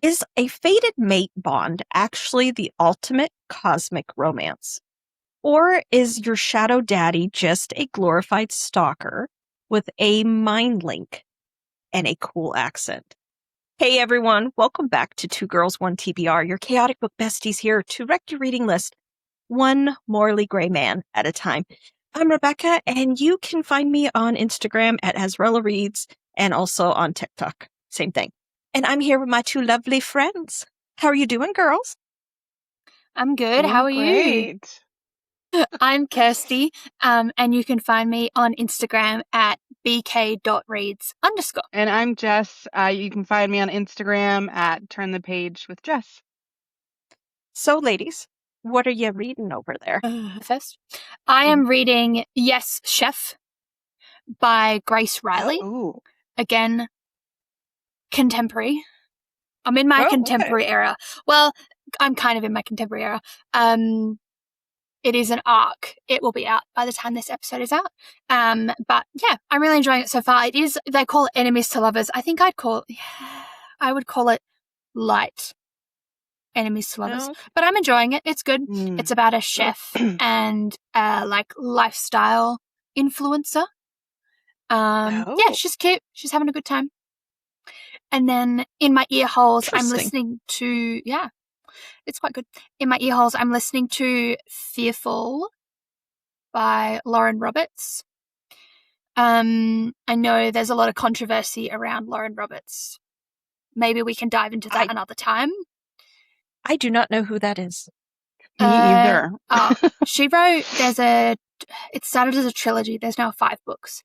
Is a fated mate bond actually the ultimate cosmic romance? Or is your shadow daddy just a glorified stalker with a mind link and a cool accent? Hey everyone, welcome back to Two Girls, One TBR, your chaotic book besties here to wreck your reading list, one morally gray man at a time. I'm Rebecca, and you can find me on Instagram at Azrella Reads and also on TikTok. Same thing. And I'm here with my two lovely friends. How are you doing, girls? I'm good. How are you? I'm Kirsty, and you can find me on Instagram at bk.reads_. And I'm Jess. You can find me on Instagram at Turn the Page with Jess. So, ladies, what are you reading over there? First, I am reading Yes, Chef by Grace Riley. Ooh. Again, contemporary. I'm in my contemporary era. Well, I'm kind of in my contemporary era. It is an arc. It will be out by the time this episode is out. But yeah, I'm really enjoying it so far. It is, they call it enemies to lovers. I think I would call it light enemies to lovers. No. But I'm enjoying it. It's good. It's about a chef and lifestyle influencer. Yeah, she's cute. She's having a good time. And then in my ear holes, I'm listening to, it's quite good. In my ear holes, I'm listening to Fearful by Lauren Roberts. I know there's a lot of controversy around Lauren Roberts. Maybe we can dive into that another time. I do not know who that is. Me either. She wrote, it started as a trilogy. There's now 5 books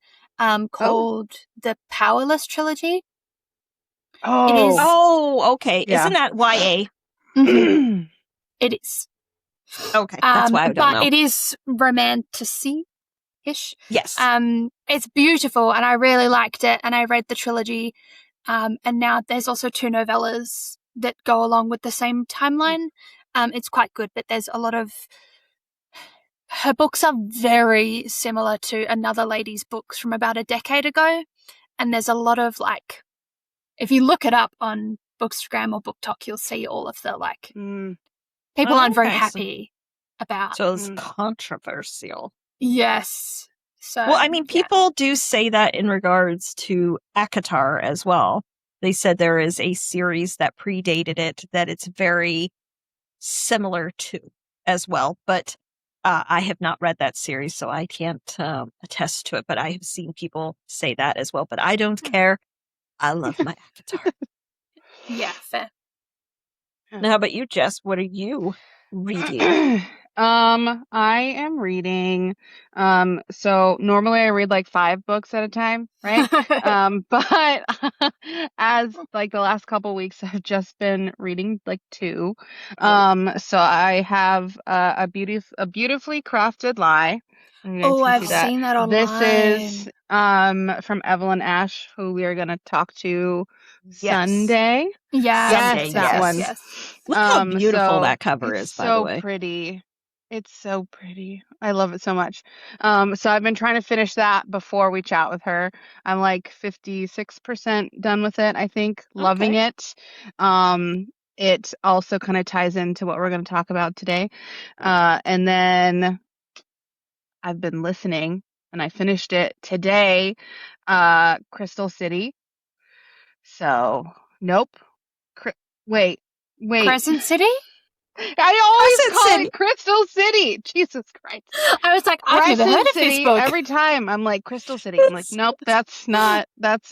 called the Powerless Trilogy. Oh, okay. Yeah. Isn't that YA? Mm-hmm. It is. Okay, that's why I don't know. But it is romantic-ish. Yes. It's beautiful, and I really liked it, and I read the trilogy. And now there's also 2 novellas that go along with the same timeline. It's quite good, but there's a lot of... Her books are very similar to another lady's books from about a decade ago, and there's a lot of, if you look it up on Bookstagram or BookTok, you'll see all of the people aren't very happy about. So it's controversial. Yes. So well, I mean, people do say that in regards to ACOTAR as well. They said there is a series that predated it that it's very similar to as well. But I have not read that series, so I can't attest to it. But I have seen people say that as well. But I don't care. I love my ACOTAR. Yeah, fair. Now, how about you, Jess? What are you reading? I am reading, so normally I read 5 books at a time, right? But as the last couple weeks, I've just been reading 2. So I have a beautifully crafted lie. I've seen that online. This is from Evelyn Ash, who we are going to talk to Sunday. Yes, that one. Yes. Look how beautiful that cover is, by the way. So pretty. It's so pretty. I love it so much. So I've been trying to finish that before we chat with her. I'm 56% done with it, I think. Loving it. It also kind of ties into what we're going to talk about today. And then I've been listening, and I finished it today, Crystal City. So, nope. Wait. Crescent City? I always call it Crystal City. Jesus Christ. I was like, I've never heard of this book. Every time I'm like, Crystal City. I'm like, nope, that's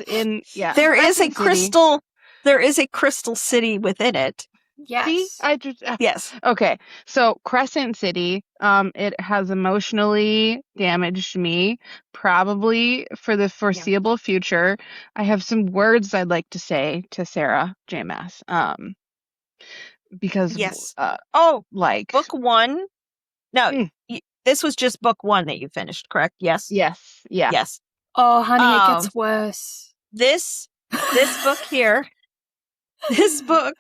in, There is a crystal. There is a Crystal City within it. Yes. See? Yes. Okay. So Crescent City, it has emotionally damaged me, probably for the foreseeable future. I have some words I'd like to say to Sarah J. Maas. Because book 1. No, this was just book 1 that you finished, correct? Yes. Yes. Yeah. Yes. Oh, honey, it gets worse. This book here. This book.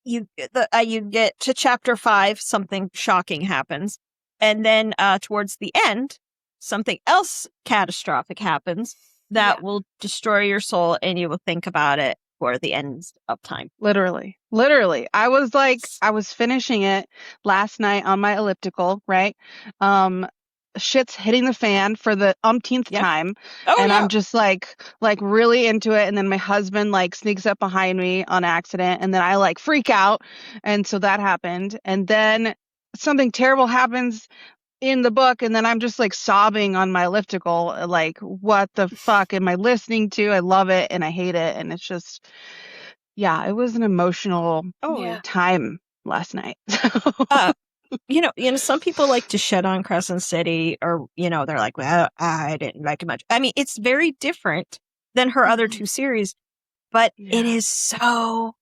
You get to chapter 5, something shocking happens, and then towards the end, something else catastrophic happens that will destroy your soul, and you will think about it for the end of time. Literally. I was finishing it last night on my elliptical, right? Shit's hitting the fan for the umpteenth time. And I'm just like really into it. And then my husband like sneaks up behind me on accident. And then I like freak out. And so that happened. And then something terrible happens in the book, and then I'm just like sobbing on my elliptical, like, what the fuck am I listening to? I love it and I hate it. And it's just, yeah, it was an emotional time last night. Some people like to shed on Crescent City, or, they're like, well, I didn't like it much. I mean, it's very different than her other two series, but it is so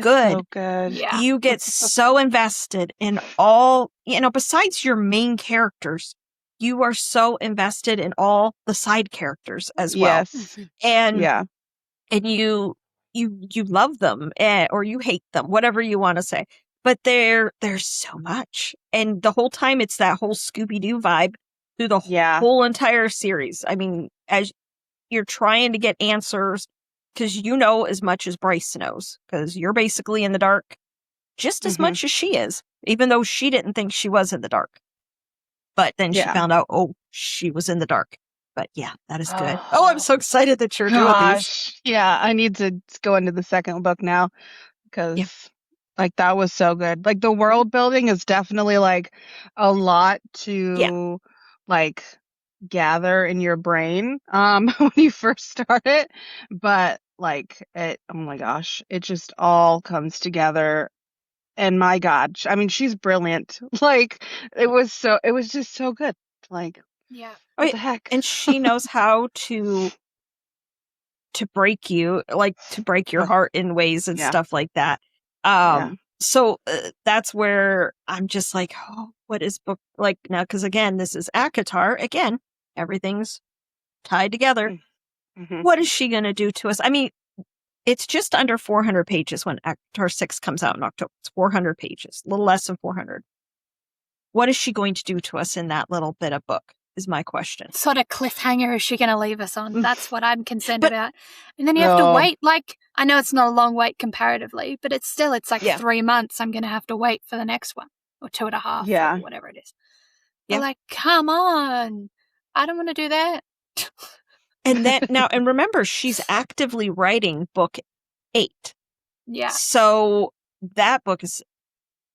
good. So good. Yeah. You get so invested in all, besides your main characters, you are so invested in all the side characters as well. Yes. And you love them, or you hate them, whatever you want to say. But there's so much. And the whole time it's that whole Scooby-Doo vibe through the whole entire series. I mean, as you're trying to get answers, because you know as much as Bryce knows, because you're basically in the dark just as much as she is, even though she didn't think she was in the dark. But then she found out, she was in the dark. But yeah, that is good. Oh, I'm so excited that you're doing these. Yeah, I need to go into the second book now, because like that was so good. Like the world building is definitely like a lot to like gather in your brain when you first start it, but like it, oh my gosh, it just all comes together. And my God, I mean, she's brilliant. Like it was just so good. Like, what the heck? And she knows how to break you, like to break your heart in ways and stuff like that. So that's where I'm just like, what is book like now? Because again, this is ACOTAR. Again, everything's tied together. What is she going to do to us? I mean, it's just under 400 pages when ACOTAR 6 comes out in October. It's 400 pages, a little less than 400. What is she going to do to us in that little bit of book is my question. Sort of cliffhanger is she going to leave us on? That's what I'm concerned about. And then you have to wait. Like, I know it's not a long wait comparatively, but it's like 3 months I'm going to have to wait for the next one, or 2.5, or whatever it is. But like, come on. I don't want to do that. And then now, and remember, she's actively writing book 8. Yeah. So that book is,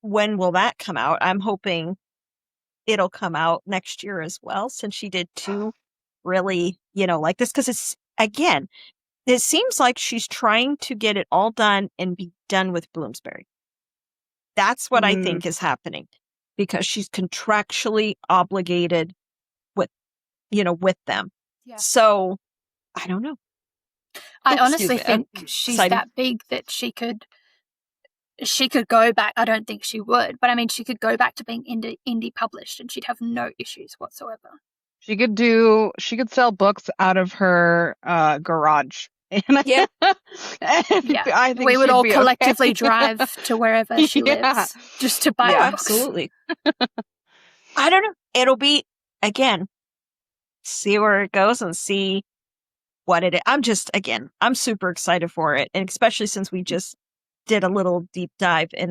when will that come out? I'm hoping it'll come out next year as well, since she did 2 really, like this. Because it's, again, it seems like she's trying to get it all done and be done with Bloomsbury. That's what I think is happening, because she's contractually obligated with them. Yeah. So I don't know. I honestly think she's that big that she could go back. I don't think she would, but I mean, she could go back to being indie published, and she'd have no issues whatsoever. She could sell books out of her garage. I think we would all collectively drive to wherever she lives just to buy books. Absolutely. I don't know. It'll be, again, see where it goes and see what it is. I'm super excited for it. And especially since we just did a little deep dive and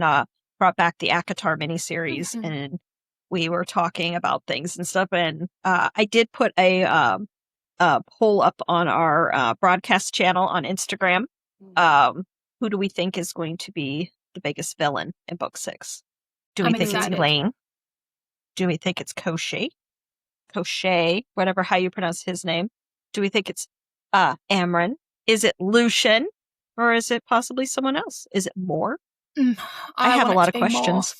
brought back the ACOTAR miniseries, and we were talking about things and stuff. And I did put a poll up on our broadcast channel on Instagram. Who do we think is going to be the biggest villain in book 6? Do we think it's Elaine? Do we think it's Cochet, whatever how you pronounce his name? Do we think it's Amren? Is it Lucian? Or is it possibly someone else? Is it Moore? I have a lot of questions.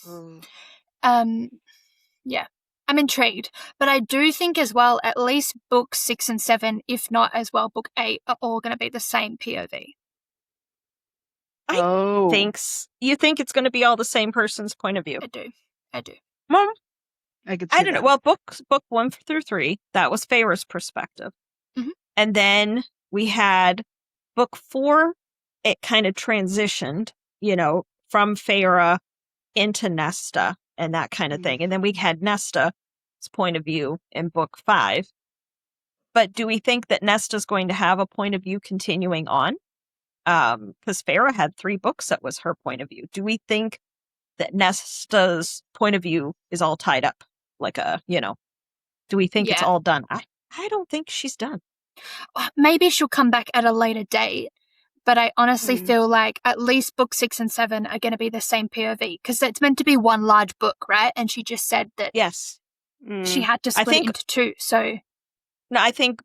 Yeah, I'm intrigued. But I do think as well, at least book 6 and 7, if not as well book 8, are all going to be the same POV. You think it's going to be all the same person's point of view? I do. Well, I could see I don't know. Well, book 1 through 3, that was Feyre's perspective. And then we had book 4, it kind of transitioned, from Feyre into Nesta and that kind of thing. And then we had Nesta's point of view in book 5. But do we think that Nesta's going to have a point of view continuing on? because Farah had 3 books that was her point of view. Do we think that Nesta's point of view is all tied up? Like do we think it's all done? I don't think she's done. Maybe she'll come back at a later date, but I honestly feel like at least book 6 and 7 are going to be the same POV, because it's meant to be one large book, right? And she just said that she had to split it into 2. So no, I think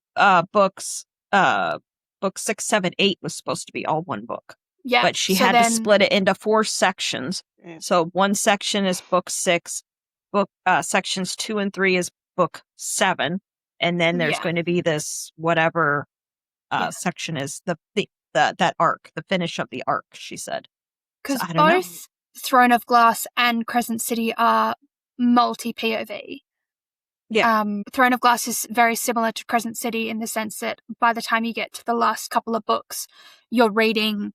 books 6, 7, 8 was supposed to be all one book. Yeah, but she had to split it into 4 sections. So one section is book 6, sections 2 and 3 is book 7, and then there's going to be this whatever section is that arc, the finish of the arc, she said. Because both Throne of Glass and Crescent City are multi-POV. Yeah. Throne of Glass is very similar to Crescent City in the sense that by the time you get to the last couple of books, you're reading,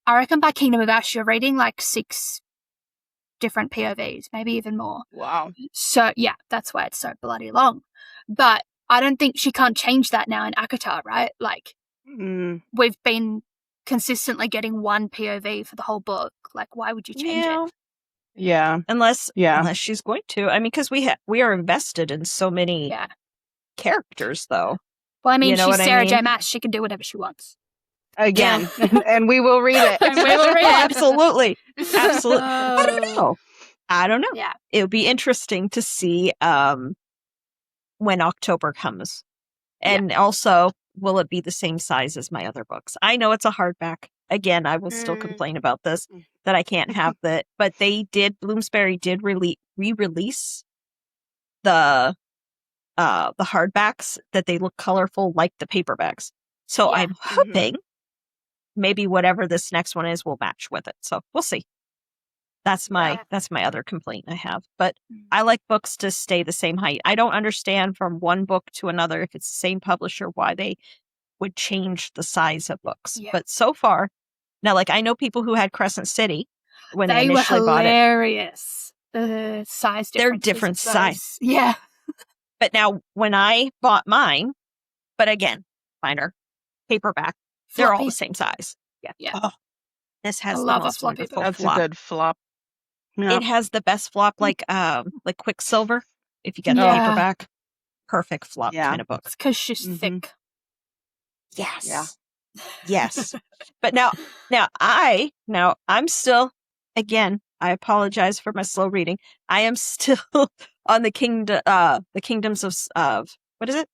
I reckon by Kingdom of Ash, you're reading like 6 different POVs, maybe even more. Wow. So, yeah, that's why it's so bloody long. But I don't think she can't change that now in ACOTAR, right? Like, we've been consistently getting one POV for the whole book. Like, why would you change it? Yeah. Unless she's going to. I mean, because we are invested in so many characters, though. Well, I mean, she's Sarah J. Maas. She can do whatever she wants. Again. And we will read it. And we will read it. Absolutely. Absolutely. I don't know. Yeah. It would be interesting to see when October comes. And also, will it be the same size as my other books? I know it's a hardback. Again, I will still complain about this, that I can't have that. But Bloomsbury did re-release the hardbacks that they look colorful like the paperbacks. So I'm hoping maybe whatever this next one is will match with it. So we'll see. That's my other complaint I have. But I like books to stay the same height. I don't understand from one book to another, if it's the same publisher, why they would change the size of books. Yeah. But so far, now, like, I know people who had Crescent City when they initially bought it. They were hilarious. The size differences. They're different size. Yeah. But now, when I bought mine, but again, mine are paperback. They're all the same size. Yeah. Oh, this has the most wonderful That's flop. a good flop. Yeah. It has the best flop, like Quicksilver. If you get the paperback, perfect flop kind of book. It's because she's thick. Yes. Yeah. Yes. But now I'm still, again, I apologize for my slow reading. I am still on the Kingdoms of what is it?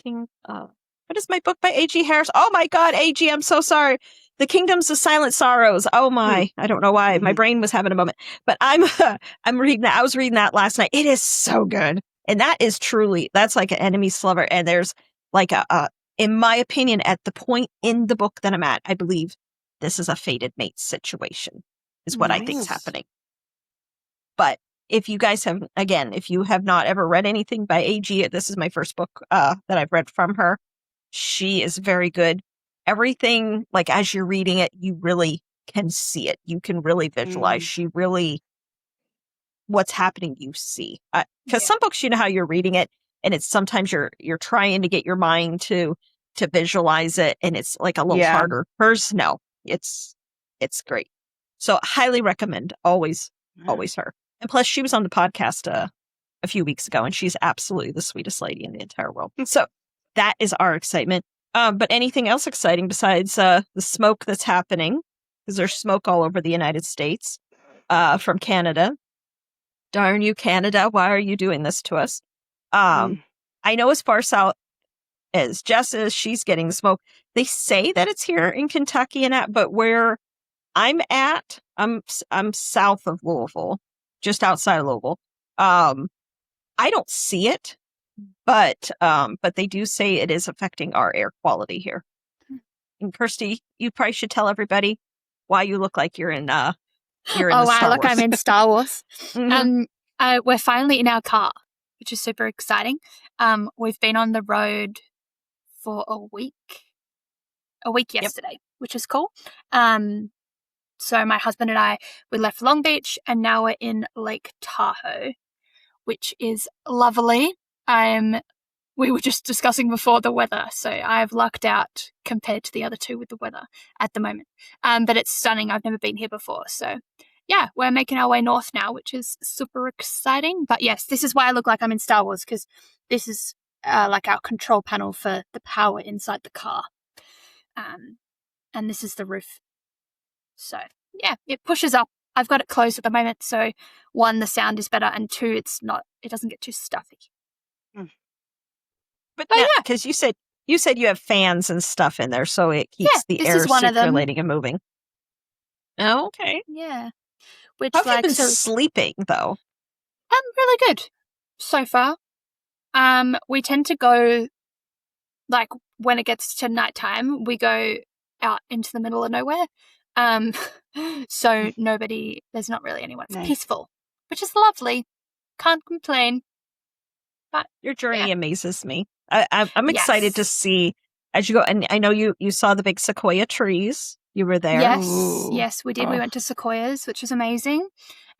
What is my book by A.G. Harris? Oh my God, A.G., I'm so sorry. The Kingdoms of Silent Sorrows. Oh my, I don't know why. My brain was having a moment. But I'm reading that. I was reading that last night. It is so good. And that's like an enemy sliver. And there's like in my opinion, at the point in the book that I'm at, I believe this is a fated mate situation, is what I think is happening. But if you guys if you have not ever read anything by A.G., this is my first book that I've read from her. She is very good. Everything, like, as you're reading it, you really can see it. You can really visualize. What's happening, you see. Because some books, you know how you're reading it, and it's sometimes you're trying to get your mind to visualize it, and it's like a little harder. Hers, no, it's great. So highly recommend. Always her. And plus, she was on the podcast a few weeks ago, and she's absolutely the sweetest lady in the entire world. So that is our excitement. But anything else exciting besides the smoke that's happening? Because there's smoke all over the United States from Canada. Darn you, Canada. Why are you doing this to us? I know as far south as Jess is, she's getting the smoke. They say that it's here in Kentucky but where I'm at, I'm south of Louisville, just outside of Louisville. I don't see it, but they do say it is affecting our air quality here. And Kirsty, you probably should tell everybody why you look like you're in the Star Wars. I'm in Star Wars. We're finally in our car, which is super exciting. We've been on the road for a week yesterday, which is cool. So my husband and I, we left Long Beach and now we're in Lake Tahoe, which is lovely. I'm we were just discussing before the weather. So I've lucked out compared to the other two with the weather at the moment. But it's stunning. I've never been here before. So yeah, we're making our way north now, which is super exciting. But yes, this is why I look like I'm in Star Wars, because this is like our control panel for the power inside the car. And this is the roof. So yeah, it pushes up. I've got it closed at the moment. So 1, the sound is better, and 2, it doesn't get too stuffy. But yeah, because you said you have fans and stuff in there, so it keeps the air circulating and moving. Oh, okay. Yeah. Which, how have you been sleeping though? Really good so far. We tend to go, like, when it gets to nighttime, we go out into the middle of nowhere. So there's not really anyone. It's peaceful, which is lovely. Can't complain. But your journey amazes me. I'm excited to see as you go. And I know you saw the big sequoia trees. You were there. Yes, yes, we did. Oh. We went to Sequoias, which was amazing.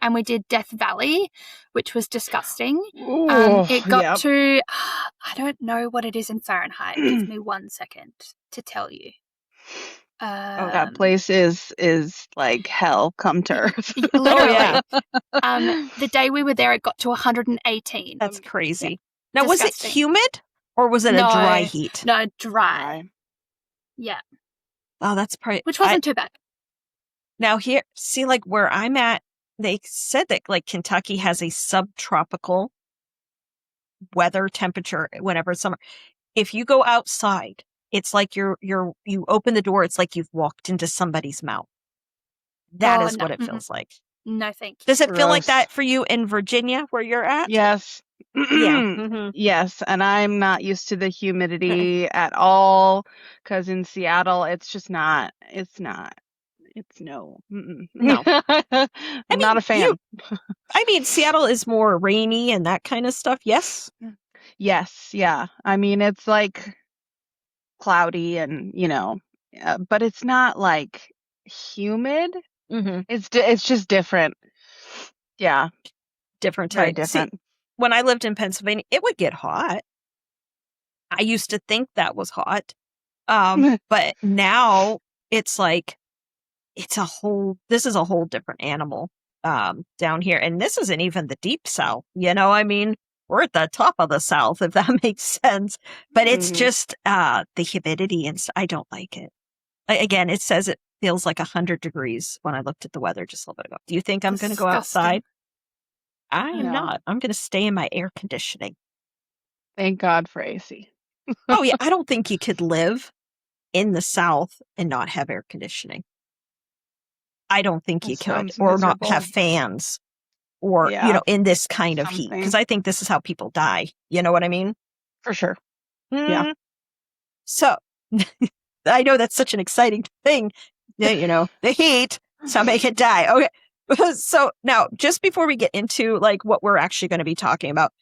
And we did Death Valley, which was disgusting. It got to, I don't know what it is in Fahrenheit. Give me 1 second to tell you. That place is like hell come to earth. Literally. The day we were there, it got to 118. That's crazy. Now, disgusting. Was it humid or was it a dry heat? No, dry. Yeah. Oh, that's probably... Which wasn't too bad. Now here, see, like where I'm at, they said that like Kentucky has a subtropical weather temperature whenever it's summer. If you go outside, it's like you open the door, it's like you've walked into somebody's mouth. That is what it feels like. No, thank you. Does it feel like that for you in Virginia where you're at? Yes. Yeah. Yes, and I'm not used to the humidity at all, because in Seattle it's just not. It's no. No. I'm not a fan. Seattle is more rainy and that kind of stuff. Yes. Yes. Yeah. I mean, it's like cloudy and but it's not like humid. Mm-hmm. It's just different. Yeah. Different Very type. different. See, when I lived in Pennsylvania, it would get hot. I used to think that was hot. But now it's like, this is a whole different animal down here. And this isn't even the deep South. We're at the top of the South, if that makes sense. But it's just the humidity, and I don't like it. Again, it says it feels like 100 degrees when I looked at the weather just a little bit ago. Do you think I'm going to go outside? I am not. I'm going to stay in my air conditioning. Thank God for AC. Oh, yeah. I don't think you could live in the South and not have air conditioning. I don't think you could. Or not have fans. Or, in this kind of heat. Because I think this is how people die. You know what I mean? For sure. Yeah. So, I know that's such an exciting thing. The heat. So make it die. Okay. So now, just before we get into like what we're actually going to be talking about,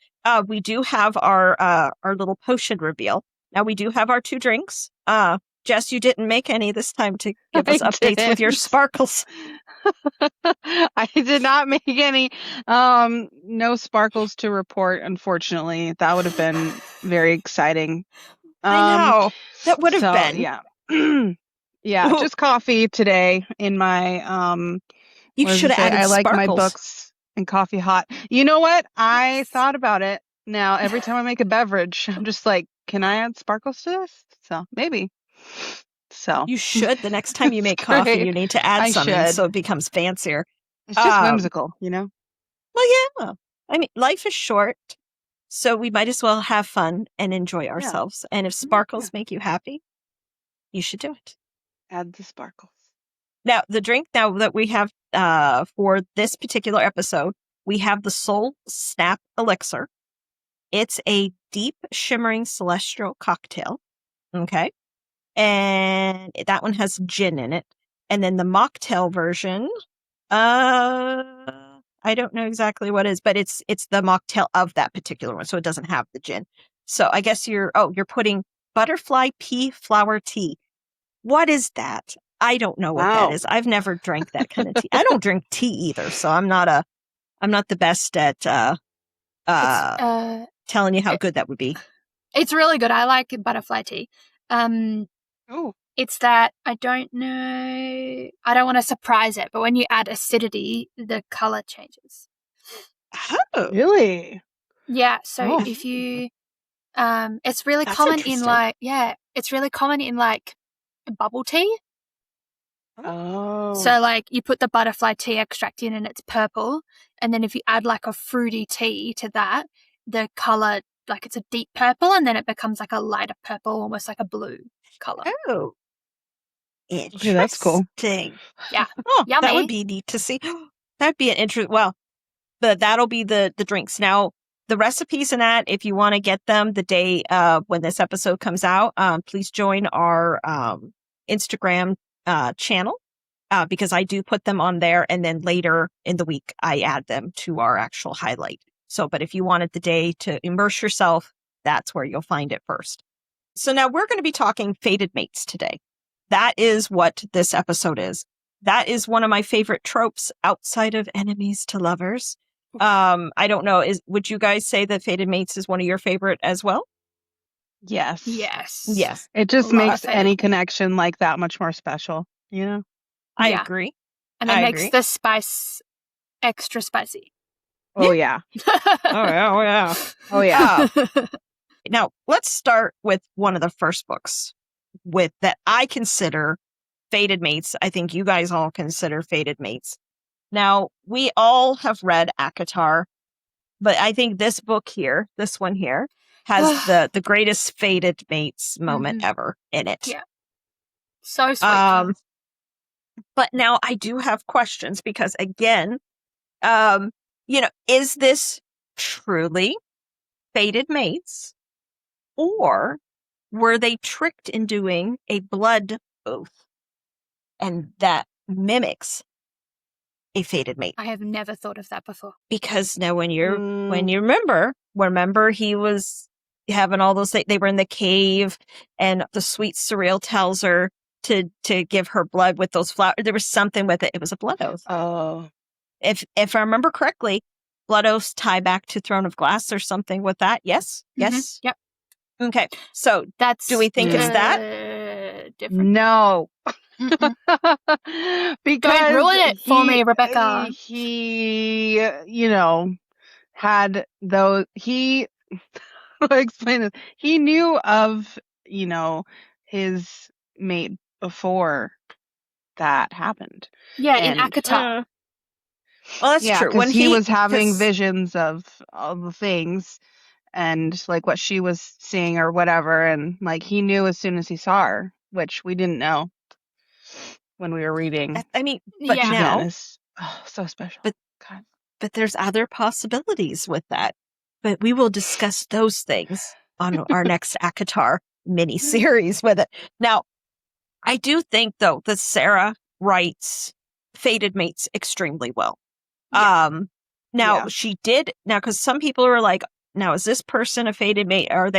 we do have our little potion reveal. Now we do have our 2 drinks. Jess, you didn't make any this time to give us updates with your sparkles. I did not make any. No sparkles to report, unfortunately. That would have been very exciting. I know. That would have been. Yeah. Yeah, just coffee today in my you should have added I like sparkles. My books and coffee hot. You know what? I thought about it. Now, every time I make a beverage, I'm just like, can I add sparkles to this? So, maybe. So you should. The next time you make coffee, you need to add something so it becomes fancier. It's just whimsical, Well, yeah. I mean, life is short, so we might as well have fun and enjoy ourselves. Yeah. And if sparkles make you happy, you should do it. Add the sparkles. Now, the drink that we have for this particular episode, we have the Soul Snap Elixir. It's a deep, shimmering celestial cocktail. Okay. And that one has gin in it. And then the mocktail version, I don't know exactly what it is, but it's the mocktail of that particular one. So it doesn't have the gin. So I guess you're putting butterfly pea flower tea. What is that? I don't know what that is. I've never drank that kind of tea. I don't drink tea either. So I'm not the best at telling you how good that would be. It's really good. I like butterfly tea. Oh. It's that I don't want to surprise it, but when you add acidity, the color changes. Oh. Really? Yeah, so if you it's really common in it's really common in like bubble tea. Oh. So like you put the butterfly tea extract in and it's purple, and then if you add like a fruity tea to that, the color, like it's a deep purple, and then it becomes like a lighter purple, almost like a blue color. Oh. Interesting. Okay, that's cool. Yeah. That would be neat to see. That'd be an interesting. Well, that'll be the drinks. Now, the recipes and that, if you want to get them the day when this episode comes out, please join our Instagram channel because I do put them on there, and then later in the week I add them to our actual highlight. So, but if you wanted the day to immerse yourself, that's where you'll find it first. So now we're going to be talking fated mates today. That is what this episode is. That is one of my favorite tropes outside of enemies to lovers. I don't know. Would you guys say that fated mates is one of your favorite as well? Yes. Yes. It just makes any connection like that much more special, you know? I agree. And it makes the spice extra spicy. Oh, yeah. Oh, yeah. Oh, yeah. Now, let's start with one of the first books that I consider fated mates. I think you guys all consider fated mates. Now, we all have read ACOTAR, but I think this book here, this one here, has the greatest fated mates moment ever in it. Yeah. So sweet. But now I do have questions because, again, is this truly fated mates, or were they tricked in doing a blood oath, and that mimics a fated mate? I have never thought of that before. Because now when you remember he was having all those, they were in the cave, and the sweet Surreal tells her to give her blood with those flowers. There was something with it. It was a blood oath. Oh. If I remember correctly, blood oaths tie back to Throne of Glass or something with that. Yes? Yes? Yep. Okay. So do we think it's that? Different? No. Because don't ruin it for me, Rebecca. He, had those. I'll explain this. He knew of, his mate before that happened. Yeah, in ACOTAR. Well, that's true. When he was having visions of all the things and like what she was seeing or whatever, and like he knew as soon as he saw her, which we didn't know when we were reading. I mean, but now is so special. But there's other possibilities with that. But we will discuss those things on our next ACOTAR mini-series with it. Now, I do think, though, that Sarah writes fated mates extremely well. Yeah. She did. Now, because some people are like, now, is this person a fated mate? Aren't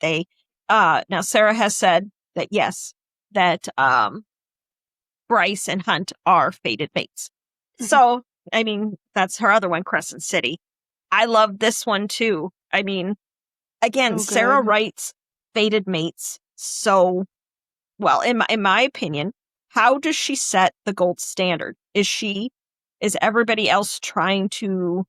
they? Now, Sarah has said that, yes, that Bryce and Hunt are fated mates. So, I mean, that's her other one, Crescent City. I love this one, too. I mean, again, Sarah writes fated mates so well. In my opinion, how does she set the gold standard? Is everybody else trying to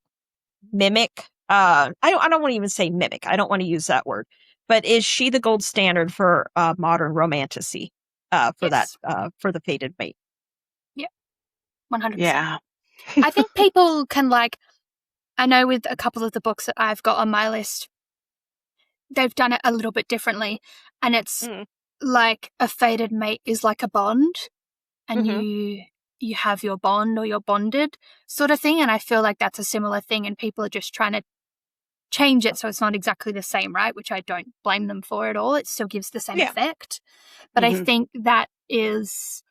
mimic? I don't want to even say mimic. I don't want to use that word. But is she the gold standard for modern romantasy for the fated mate? Yeah, 100%. Yeah. I think people can I know with a couple of the books that I've got on my list, they've done it a little bit differently, and it's like a fated mate is like a bond, and you have your bond or you're bonded sort of thing, and I feel like that's a similar thing, and people are just trying to change it so it's not exactly the same, right? Which I don't blame them for at all. It still gives the same effect, but I think that is,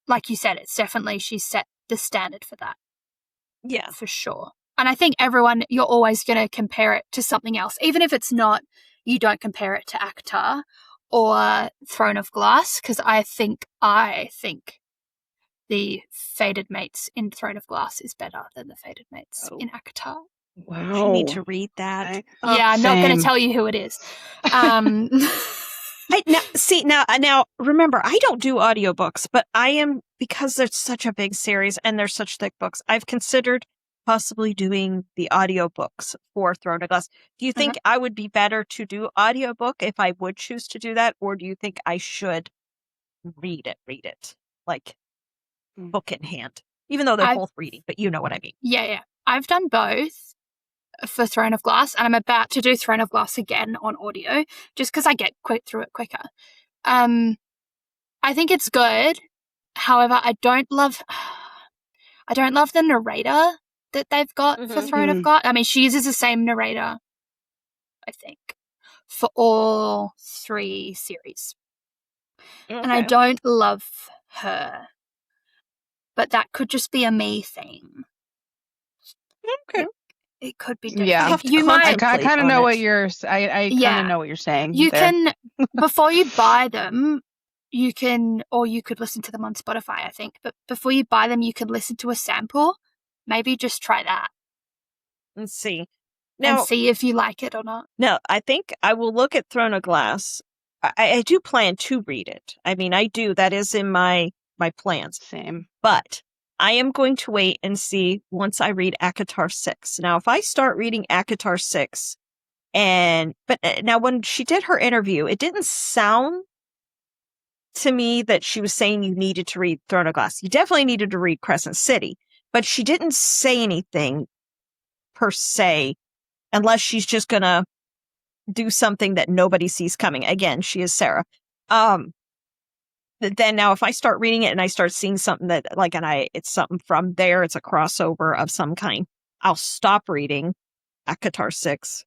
like you said, it's definitely she's set the standard for that. Yeah, for sure. And I think you're always going to compare it to something else, even if it's not. You don't compare it to ACOTAR or Throne of Glass, because I think the fated mates in Throne of Glass is better than the fated mates in ACOTAR. Wow. I need to read that. I'm not going to tell you who it is. Now, remember, I don't do audiobooks, but I am, because there's such a big series and there's such thick books, I've considered possibly doing the audiobooks for Throne of Glass. Do you think I would be better to do audiobook if I would choose to do that? Or do you think I should read it, like book in hand? Even though they're both reading, but you know what I mean. Yeah. I've done both for Throne of Glass, and I'm about to do Throne of Glass again on audio, just because I get through it quicker. I think it's good. However, I don't love the narrator that they've got for Throne of Glass. I mean, she uses the same narrator, I think, for all 3 series. And I don't love her. But that could just be a me thing. Okay. It could be different. Yeah. You might. I kind of know what you're. I kind of know what you're saying. You can, before you buy them, you can, or you could listen to them on Spotify, I think. But before you buy them, you could listen to a sample. Maybe just try that and see. And see if you like it or not. No, I think I will look at Throne of Glass. I do plan to read it. I mean, I do. That is in my plans. Same. But I am going to wait and see once I read ACOTAR 6. Now, if I start reading ACOTAR 6, but now when she did her interview, it didn't sound to me that she was saying you needed to read Throne of Glass. You definitely needed to read Crescent City, but she didn't say anything per se, unless she's just going to do something that nobody sees coming. Again, she is Sarah. Then now if I start reading it and I start seeing something that it's something from there, it's a crossover of some kind, I'll stop reading ACOTAR 6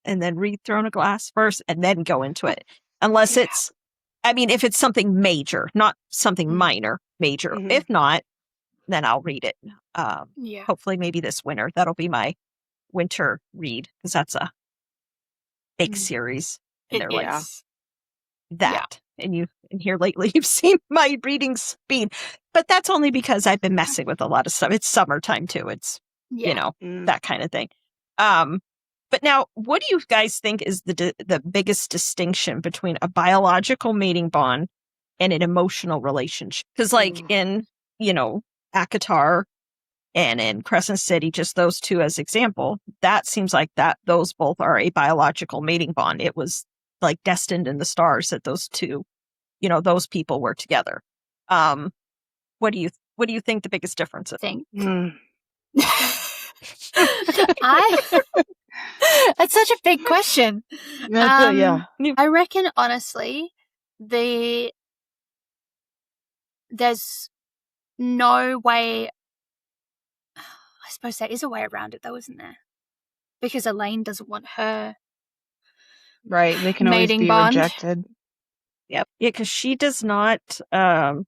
and then read Throne of Glass first and then go into it. Unless if it's something major, not something minor, major. Mm-hmm. If not, then I'll read it. Hopefully maybe this winter. That'll be my winter read, because that's a big series. And they're like that. Yeah. And here lately you've seen my reading speed, but that's only because I've been messing with a lot of stuff. It's summertime too. It's, that kind of thing. But now, what do you guys think is the biggest distinction between a biological mating bond and an emotional relationship? Because in, ACOTAR and in Crescent City, just those 2 as example, that seems like those both are a biological mating bond. It was like destined in the stars that those 2, those people were together. What do you think the biggest difference is? That's such a big question. I reckon, honestly, there's no way. I suppose there is a way around it, though, isn't there? Because Elaine doesn't want her. Right, they can always be rejected. Yep. Yeah, because she does not. Because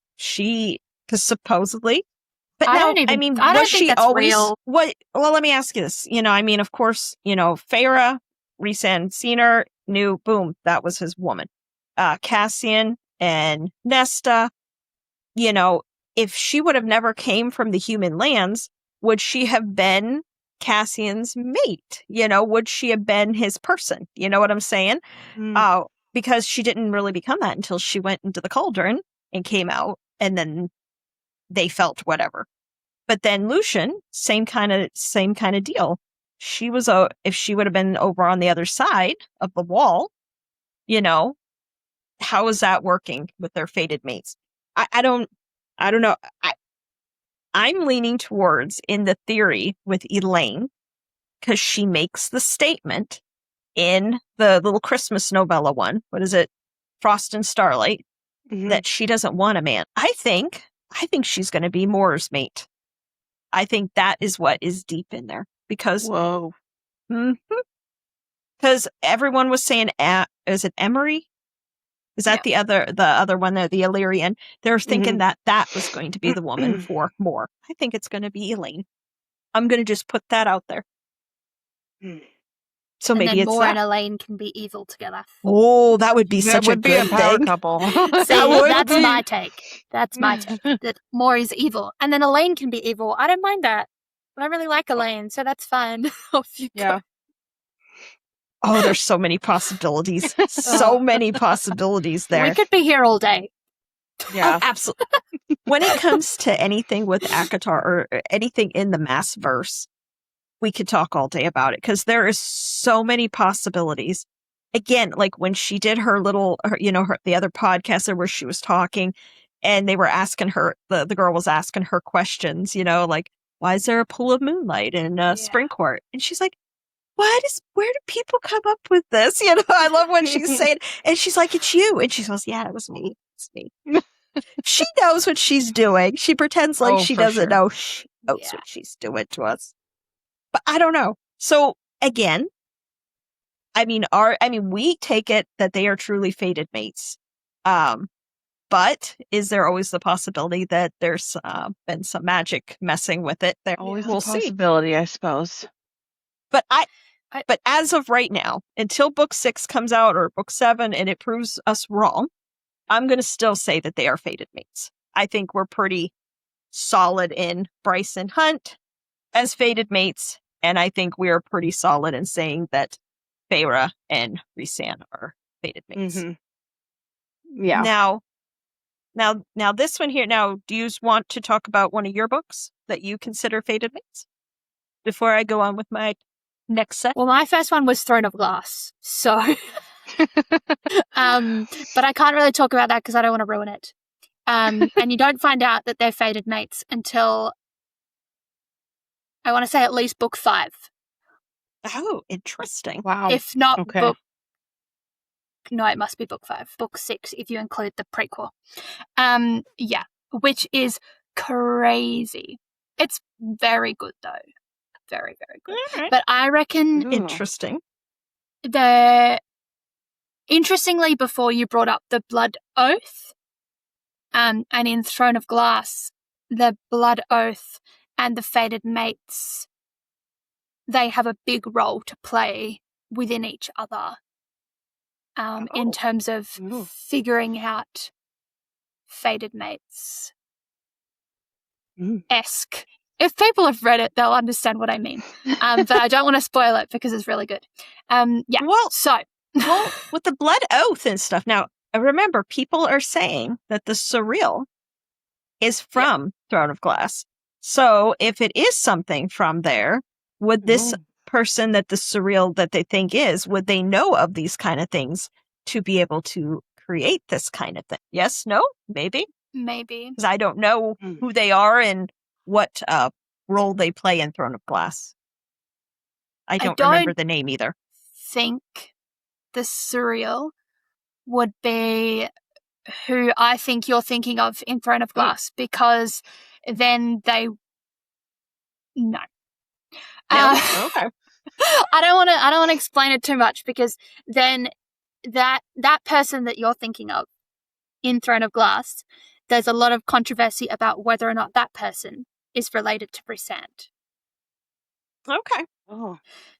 supposedly. But I don't think that's always real. What? Well, let me ask you this. Of course, Feyre, Rhysand seen her, knew, boom, that was his woman. Cassian and Nesta, if she would have never came from the human lands, would she have been Cassian's mate? Would she have been his person? You know what I'm saying? Because she didn't really become that until she went into the cauldron and came out, and then they felt whatever. But then Lucian, same kind of deal. She was if she would have been over on the other side of the wall, how is that working with their fated mates? I don't know. I'm leaning towards in the theory with Elaine, because she makes the statement in the little Christmas novella one. What is it? Frost and Starlight. Mm-hmm. That she doesn't want a man. I think she's going to be Moira's mate. I think that is what is deep in there, because because everyone was saying, is it Emery? Is that the other one there, the Illyrian? They're thinking that was going to be the woman for Moore. I think it's going to be Elaine. I'm going to just put that out there. So maybe it's Moore and Elaine can be evil together. Oh, that would be such a good power couple. That's my take. That Moore is evil, and then Elaine can be evil. I don't mind that. I really like Elaine, so that's fine. Off you go. Oh, there's so many possibilities. So many possibilities there. We could be here all day. Yeah. Oh, absolutely. When it comes to anything with ACOTAR or anything in the Maas verse, we could talk all day about it because there is so many possibilities. Again, like when she did her little, the other podcaster where she was talking and they were asking her, the girl was asking her questions, like, why is there a pool of moonlight in Spring Court? And she's like, where do people come up with this? I love when she's saying, and she's like, it's you. And she goes, yeah, it was me. It's me. She knows what she's doing. She pretends like she doesn't know. She knows what she's doing to us. But I don't know. So again, we take it that they are truly fated mates. But is there always the possibility that there's been some magic messing with it? Always we'll a possibility, I suppose. But but as of right now, until book 6 comes out or book 7 and it proves us wrong, I'm going to still say that they are fated mates. I think we're pretty solid in Bryce and Hunt as fated mates. And I think we are pretty solid in saying that Feyre and Rhysand are fated mates. Mm-hmm. Yeah. Now this one here. Now, do you want to talk about one of your books that you consider fated mates before I go on with my next set? Well, my first one was Throne of Glass, so but I can't really talk about that because I don't want to ruin it. And you don't find out that they're fated mates until I want to say at least book 5. Oh, interesting. Wow. If not book... No, it must be book 5. Book 6, if you include the prequel. Which is crazy. It's very good, though. Very, very good. Right. But I reckon... Interesting. Interestingly, before you brought up the Blood Oath, and in Throne of Glass, the Blood Oath and the fated mates, they have a big role to play within each other in terms of figuring out fated mates esque. If people have read it, they'll understand what I mean. But I don't want to spoil it because it's really good. Well, with the Blood Oath and stuff. Now, remember, people are saying that the surreal is from Throne of Glass. So if it is something from there, would this person that the surreal that they think is, would they know of these kind of things to be able to create this kind of thing? Yes, no, maybe? Maybe. Because I don't know who they are and what role they play in Throne of Glass. I don't remember the name either. Think the surreal would be who I think you're thinking of in Throne of Glass, because then they... No. Okay. I don't want to explain it too much, because then that person that you're thinking of in Throne of Glass, there's a lot of controversy about whether or not that person is related to Rhysand. Okay.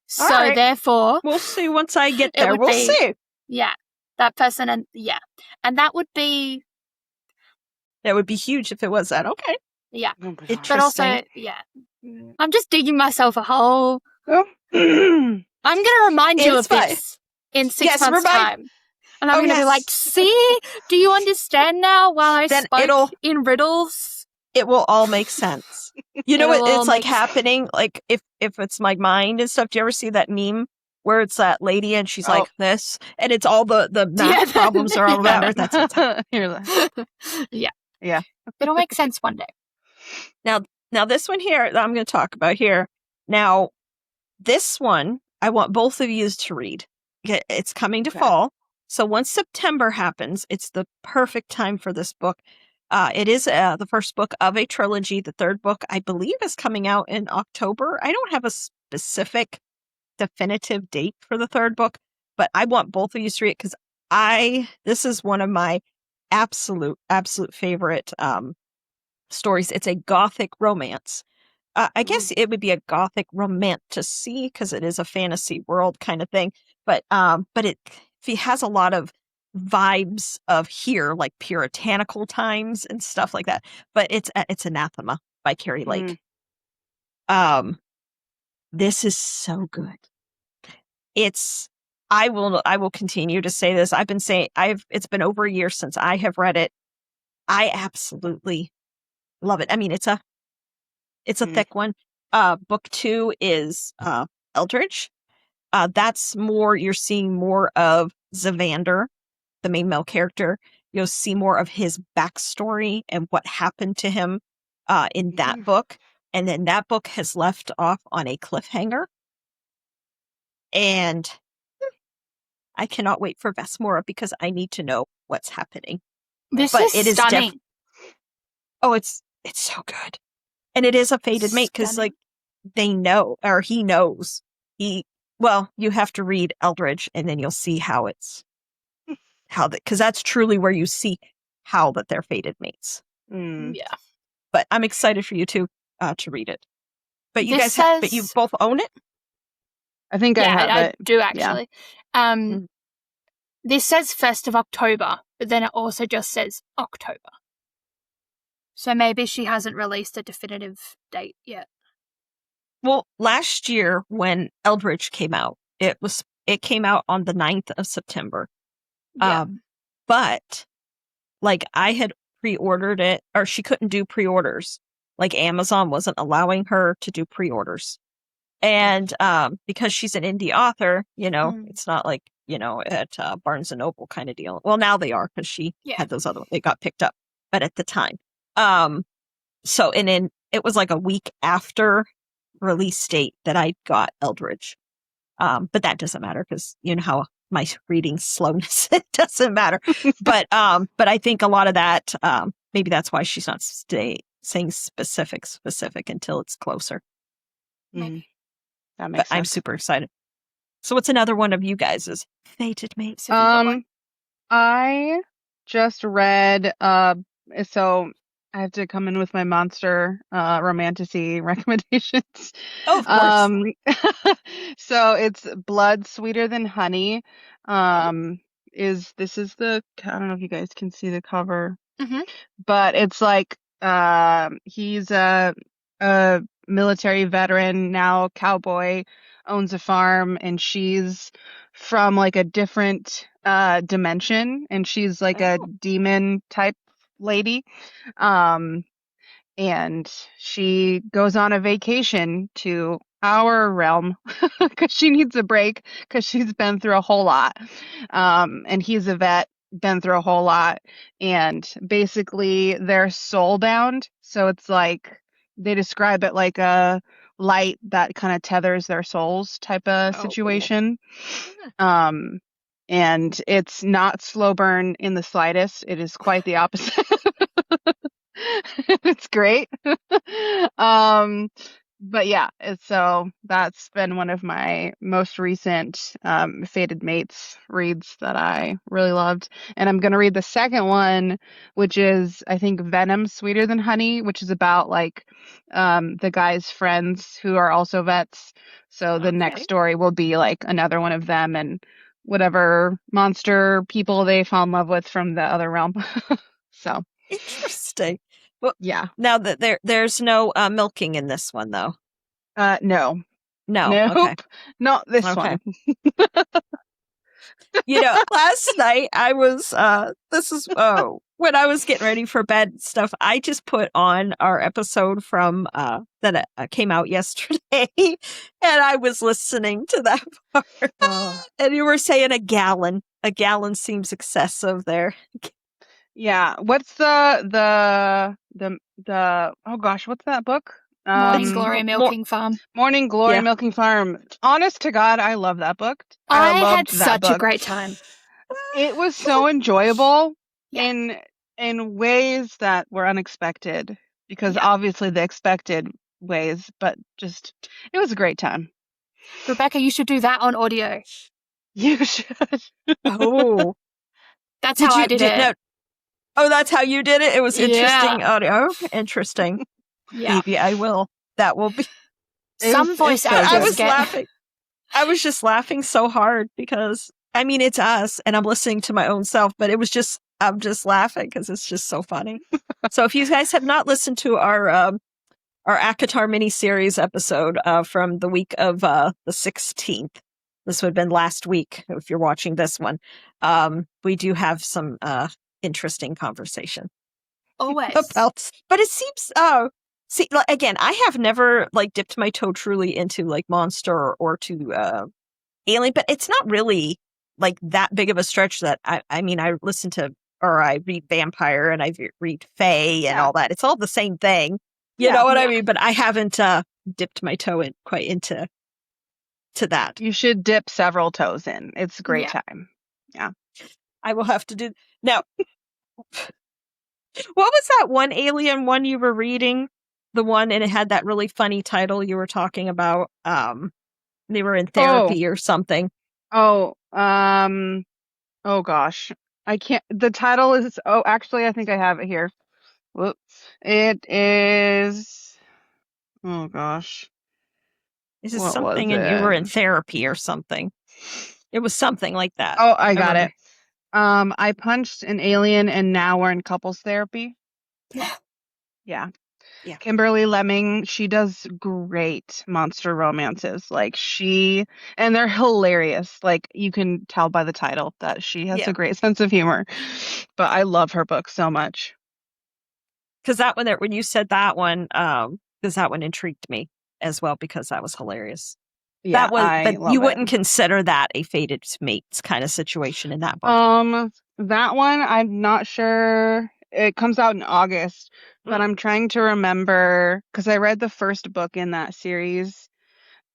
So therefore, we'll see once I get there. We'll see. Yeah, that person, and that would be huge if it was that. Okay. Yeah, but also I'm just digging myself a hole. I'm going to remind you of this in 6 months' time. And I'm going to be like, see, do you understand now why I spoke in riddles? It will all make sense. You know what it's like happening? Like if it's my mind and stuff. Do you ever see that meme where it's that lady and she's like this, and it's all the math problems are all around her? That's what's happening. Yeah. It'll make sense one day. Now this one here that I'm going to talk about here. Now, this one I want both of you to read. It's coming to fall. So once September happens, it's the perfect time for this book. It is the first book of a trilogy. The third book, I believe, is coming out in October. I don't have a specific definitive date for the third book, but I want both of you to read it because this is one of my absolute favorite stories. It's a gothic romance. I guess it would be a gothic romantasy because it is a fantasy world kind of thing. But it has a lot of vibes of here, like puritanical times and stuff like that. But it's Anathema by Carrie Lake. This is so good. I will continue to say this. It's been over a year since I have read it. I absolutely love it. I mean, it's a thick one. Book 2 is Eldridge. That's more, you're seeing more of Zavander, the main male character. You'll see more of his backstory and what happened to him in that book. And then that book has left off on a cliffhanger. And I cannot wait for Vesmora because I need to know what's happening. This is stunning. It's so good. And it is a fated mate because, like, they know, or he knows. You have to read Eldridge and then you'll see because that's truly where you see how that they're fated mates. Yeah. But I'm excited for you to read it. But you but you both own it? I think I have it. I do actually. Yeah. This says 1st of October, but then it also just says October. So maybe she hasn't released a definitive date yet. Well, last year when Eldridge came out, it came out on the 9th of September. Yeah. But like I had pre-ordered it, or she couldn't do pre-orders. Like Amazon wasn't allowing her to do pre-orders. And because she's an indie author, it's not like, at Barnes & Noble kind of deal. Well, now they are because she had those they got picked up. But at the time. So, and then it was like a week after release date that I got Eldridge. But that doesn't matter because you know how my reading slowness, it doesn't matter. But I think a lot of that, maybe that's why she's not saying specific until it's closer. Maybe. That makes sense. I'm super excited. So what's another one of you guys' fated mates? I just read, so I have to come in with my monster romantasy recommendations. Oh, of course. So it's Blood Sweeter Than Honey. This is I don't know if you guys can see the cover, but it's like he's a military veteran, now cowboy, owns a farm, and she's from like a different dimension, and she's like a demon type lady. And she goes on a vacation to our realm because she needs a break because she's been through a whole lot. And he's a vet, been through a whole lot, and basically they're soul bound. So it's like they describe it like a light that kind of tethers their souls type of situation. Cool. And it's not slow burn in the slightest. It is quite the opposite. It's great. But yeah, so that's been one of my most recent fated mates reads that I really loved. And I'm going to read the second one, which is, I think, Venom Sweeter Than Honey, which is about like the guy's friends who are also vets. So the next story will be like another one of them and whatever monster people they fall in love with from the other realm. So interesting. Well, yeah. Now that there's no milking in this one, though. No. Nope. Okay. Not this one. Last night I was when I was getting ready for bed and stuff, I just put on our episode from that came out yesterday, and I was listening to that part. And you were saying a gallon. A gallon seems excessive there. Yeah. What's the oh gosh, what's that book? Morning Glory Milking Farm. Morning Glory Milking Farm. Honest to God, I love that book. I had such a great time. It was so enjoyable in ways that were unexpected, because obviously the expected ways, but just it was a great time. Rebecca, you should do that on audio. You should. Oh. That's how I did it. No. Oh, that's how you did it? It was interesting audio. Interesting. Yeah. Maybe I will. That will be some voice actors. I was laughing. I was just laughing so hard because I mean it's us and I'm listening to my own self, but I'm just laughing because it's just so funny. So if you guys have not listened to our our ACOTAR miniseries episode from the week of the 16th. This would have been last week if you're watching this one. We do have some interesting conversation. Always. But it seems, see, again, I have never like dipped my toe truly into like monster or to alien, but it's not really like that big of a stretch that I mean, I listen to, or I read vampire and I read fae and all that. It's all the same thing. You know what I mean? But I haven't dipped my toe in quite into that. You should dip several toes in. It's a great time. Yeah. I will have to do. Now, what was that one alien one you were reading? The one, and it had that really funny title you were talking about. They were in therapy or something. Oh gosh. I can't. The title is, actually, I think I have it here. Whoops. It is, oh gosh. Is it something and you were in therapy or something? It was something like that. Oh, I got it. I punched an alien and now we're in couples therapy. Yeah. Kimberly Lemming, she does great monster romances. Like and they're hilarious. Like you can tell by the title that she has a great sense of humor. But I love her book so much. Because that one, when you said that one, because that one intrigued me as well because that was hilarious. Yeah, that was, but you wouldn't consider that a fated mates kind of situation in that book. That one, I'm not sure. It comes out in August, but I'm trying to remember because I read the first book in that series,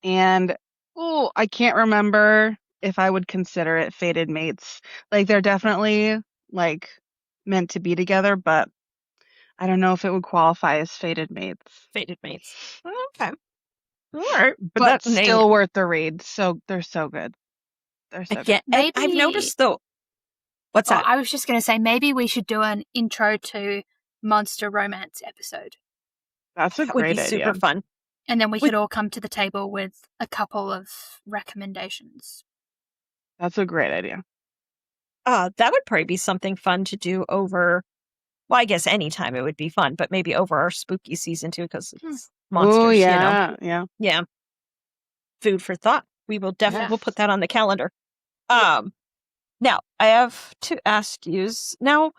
and I can't remember if I would consider it fated mates. Like they're definitely like meant to be together, but I don't know if it would qualify as fated mates. Fated mates. Okay. All right, but that's still worth the read. So they're so good. They're so good. Maybe, I've noticed though. What's that? I was just going to say maybe we should do an intro to monster romance episode. That would be super fun. And then we could all come to the table with a couple of recommendations. That's a great idea. That would probably be something fun to do over. Well, I guess anytime it would be fun, but maybe over our spooky season too, because it's monsters. Oh yeah, yeah. Food for thought. We will definitely we'll put that on the calendar. Now I have to ask you now.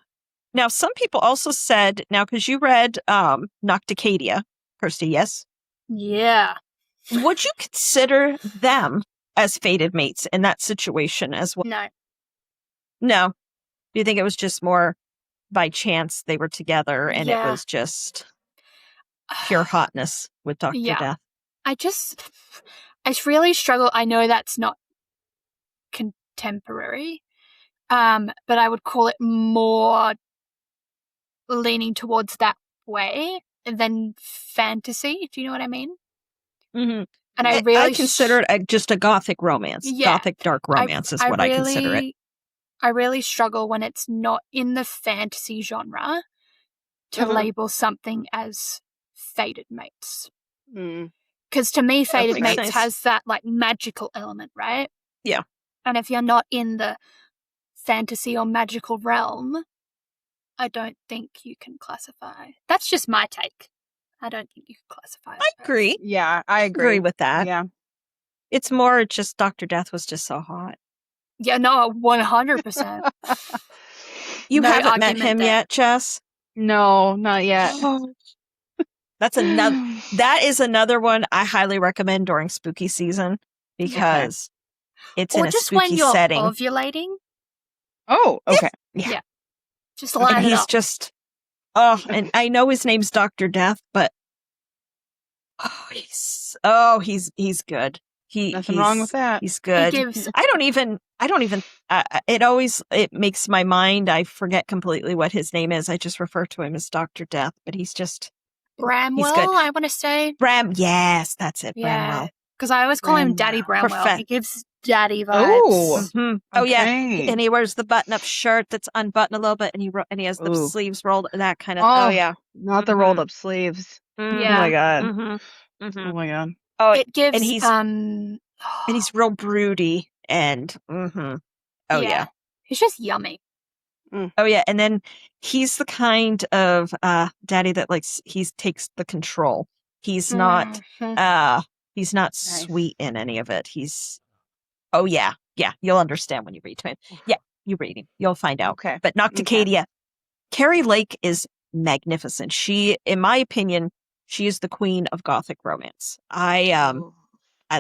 Some people also said because you read Nocticadia, Kirsty, yes? Yeah. Would you consider them as fated mates in that situation as well? No. Do you think it was just more by chance they were together and it was just pure hotness with Dr. Death? I really struggle. I know that's not contemporary, but I would call it more leaning towards that way than fantasy. Do you know what I mean? Mm-hmm. And I consider it just a gothic romance. Gothic dark romance is what I consider it. I really struggle when it's not in the fantasy genre to label something as fated mates. Because to me, fated mates has that like magical element, right? Yeah. And if you're not in the fantasy or magical realm, I don't think you can classify. That's just my take. I don't think you can classify it. I agree. Yeah, I agree with that. Yeah. It's more just Dr. Death was just so hot. Yeah, no, 100%. You haven't met him yet, Jess? No, not yet. That is another one I highly recommend during spooky season because it's in a spooky setting. Or just when you're ovulating. Oh, okay. Yeah. Just line it up. Just, and I know his name's Dr. Death, but he's good. Nothing wrong with that. He's good. I don't even, it makes my mind, I forget completely what his name is. I just refer to him as Dr. Death, but he's just. Bramwell, I want to say. Yes, that's it. Yeah. Bramwell. Because I always call him Daddy Bramwell. He gives daddy vibes. Oh, oh yeah, and he wears the button-up shirt that's unbuttoned a little bit, and he has the sleeves rolled, that kind of. Oh yeah, not the rolled-up sleeves. Yeah. Oh my god. Oh my god. Oh, it gives and he's real broody and. Oh yeah, he's just yummy. Oh yeah, and then he's the kind of daddy that he takes the control. He's not he's not Nice. sweet in any of it. Yeah, you'll understand when you read to him. Yeah, you read him. You'll find out. Okay. But Nocticadia, Carrie Lake is magnificent. She, in my opinion, she is the queen of Gothic romance. I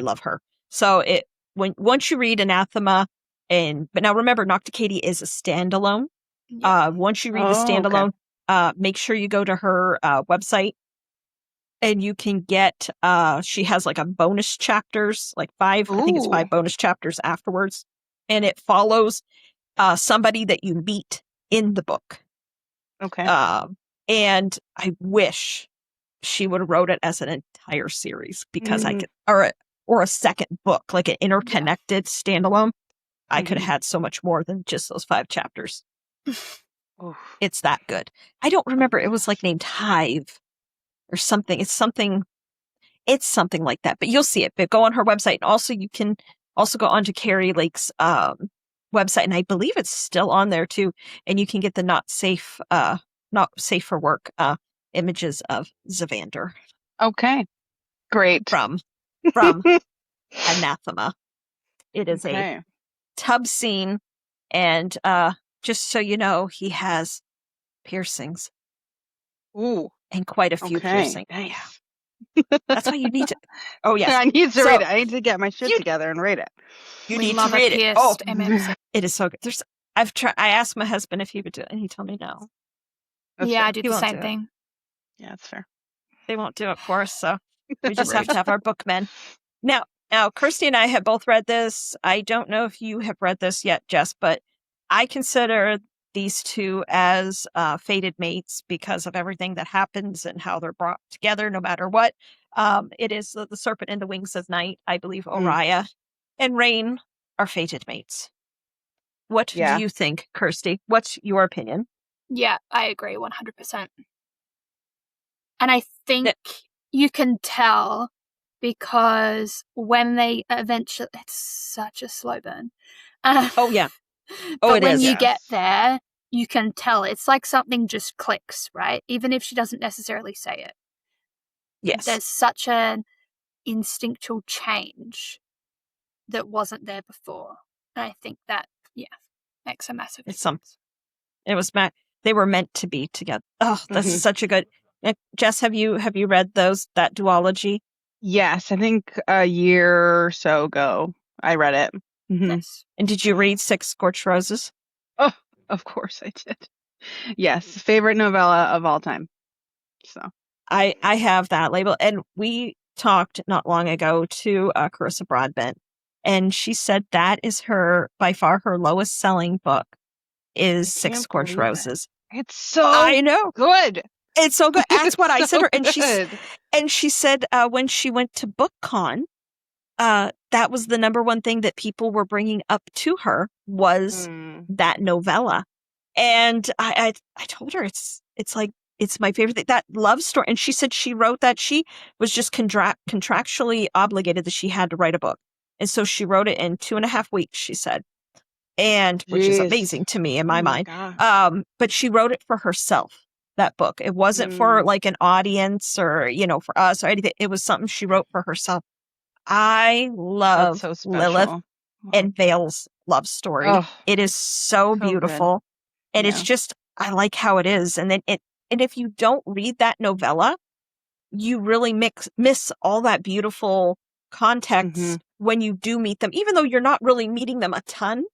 love her. So once you read Anathema, but now remember, Nocticadia is a standalone. Yeah. Once you read the standalone, make sure you go to her website, and you can get. She has like a bonus chapters, like 5. I think it's 5 bonus chapters afterwards, and it follows somebody that you meet in the book. Okay. And I wish she would have wrote it as an entire series, because I could, or a second book, like an interconnected standalone. I could have had so much more than just those 5 chapters. It's that good. I don't remember. It was like named Hive or something. It's something like that, but you'll see it. But go on her website. And also you can also go onto Carrie Lake's website. And I believe it's still on there too. And you can get the not safe for work images of Zavander. Okay. Great. From Anathema. It is a tub scene, and just so you know, he has piercings. Ooh. And quite a few piercings. Nice. That's why you need to. Oh yes, I need to read it. I need to get my shit together and read it. You need to read it. Oh, it is so good. I asked my husband if he would do it, and he told me no. That's fair. I do the same thing. Yeah, that's fair. They won't do it for us, so we just have to have our bookmen. Now, Kirsty and I have both read this. I don't know if you have read this yet, Jess, but I consider these two as fated mates because of everything that happens and how they're brought together no matter what. It is the Serpent and the Wings of Night. I believe Oriah and Rain are fated mates. What do you think, Kirsty? What's your opinion? Yeah, I agree 100%. And I think you can tell because when they eventually, it's such a slow burn. Oh, yeah. But when you get there, you can tell it's like something just clicks, right? Even if she doesn't necessarily say it. Yes. There's such an instinctual change that wasn't there before. And I think that, makes a massive difference. They were meant to be together. Oh, this is such a good. Jess, have you read that duology? Yes, I think a year or so ago I read it. Yes. And did you read 6 Scorched Roses? Oh, of course I did. Yes, favorite novella of all time. So I have that label, and we talked not long ago to Carissa Broadbent, and she said that is by far her lowest selling book is 6 Scorched Roses. It's so I know good. It's so good. That's what I said to her, and she said when she went to BookCon, that was the number one thing that people were bringing up to her was that novella. And I told her it's like, it's my favorite thing, that love story. And she said she wrote that. She was just contractually obligated that she had to write a book. And so she wrote it in 2.5 weeks, she said. And which is amazing to me in my mind. But she wrote it for herself, that book. It wasn't for like an audience or, for us or anything. It was something she wrote for herself. I love Lilith and Vale's love story. Oh, it is so beautiful. Good. And it's just, I like how it is. And then and if you don't read that novella, you really miss all that beautiful context when you do meet them, even though you're not really meeting them a ton.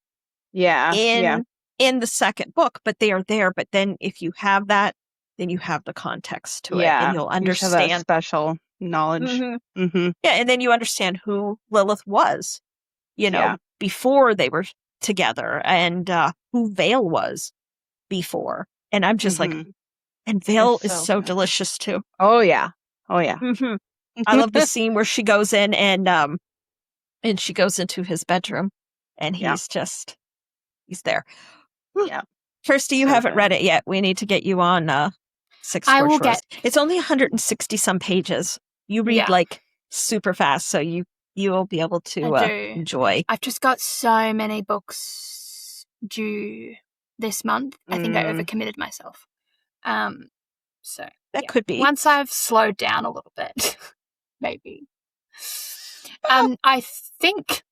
In the second book, but they are there. But then if you have that, then you have the context to it, and you'll understand. You have that special knowledge. Yeah, and then you understand who Lilith was, before they were together, and who Vale was before. And I'm just like, and Vale is so delicious too. Oh yeah. I love the scene where she goes in and she goes into his bedroom, and he's there. Yeah. Kirsty, you haven't read it yet. We need to get you on 6 Scorched Roses. It's only 160 some pages. You read like super fast, so you will be able to enjoy. I've just got so many books due this month. I think I overcommitted myself. So that could be. Once I've slowed down a little bit, maybe. I think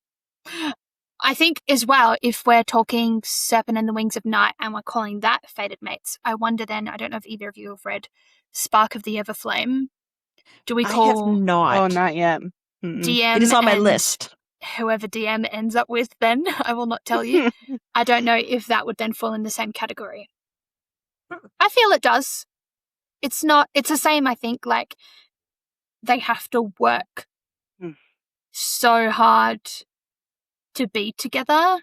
as well, if we're talking Serpent and the Wings of Night and we're calling that fated mates, I wonder then, I don't know if either of you have read Spark of the Everflame. Do we call... I have not. Oh, not yet. DM it is on my and list. Whoever DM ends up with then, I will not tell you. I don't know if that would then fall in the same category. I feel it does. It's the same, I think, like they have to work so hard to be together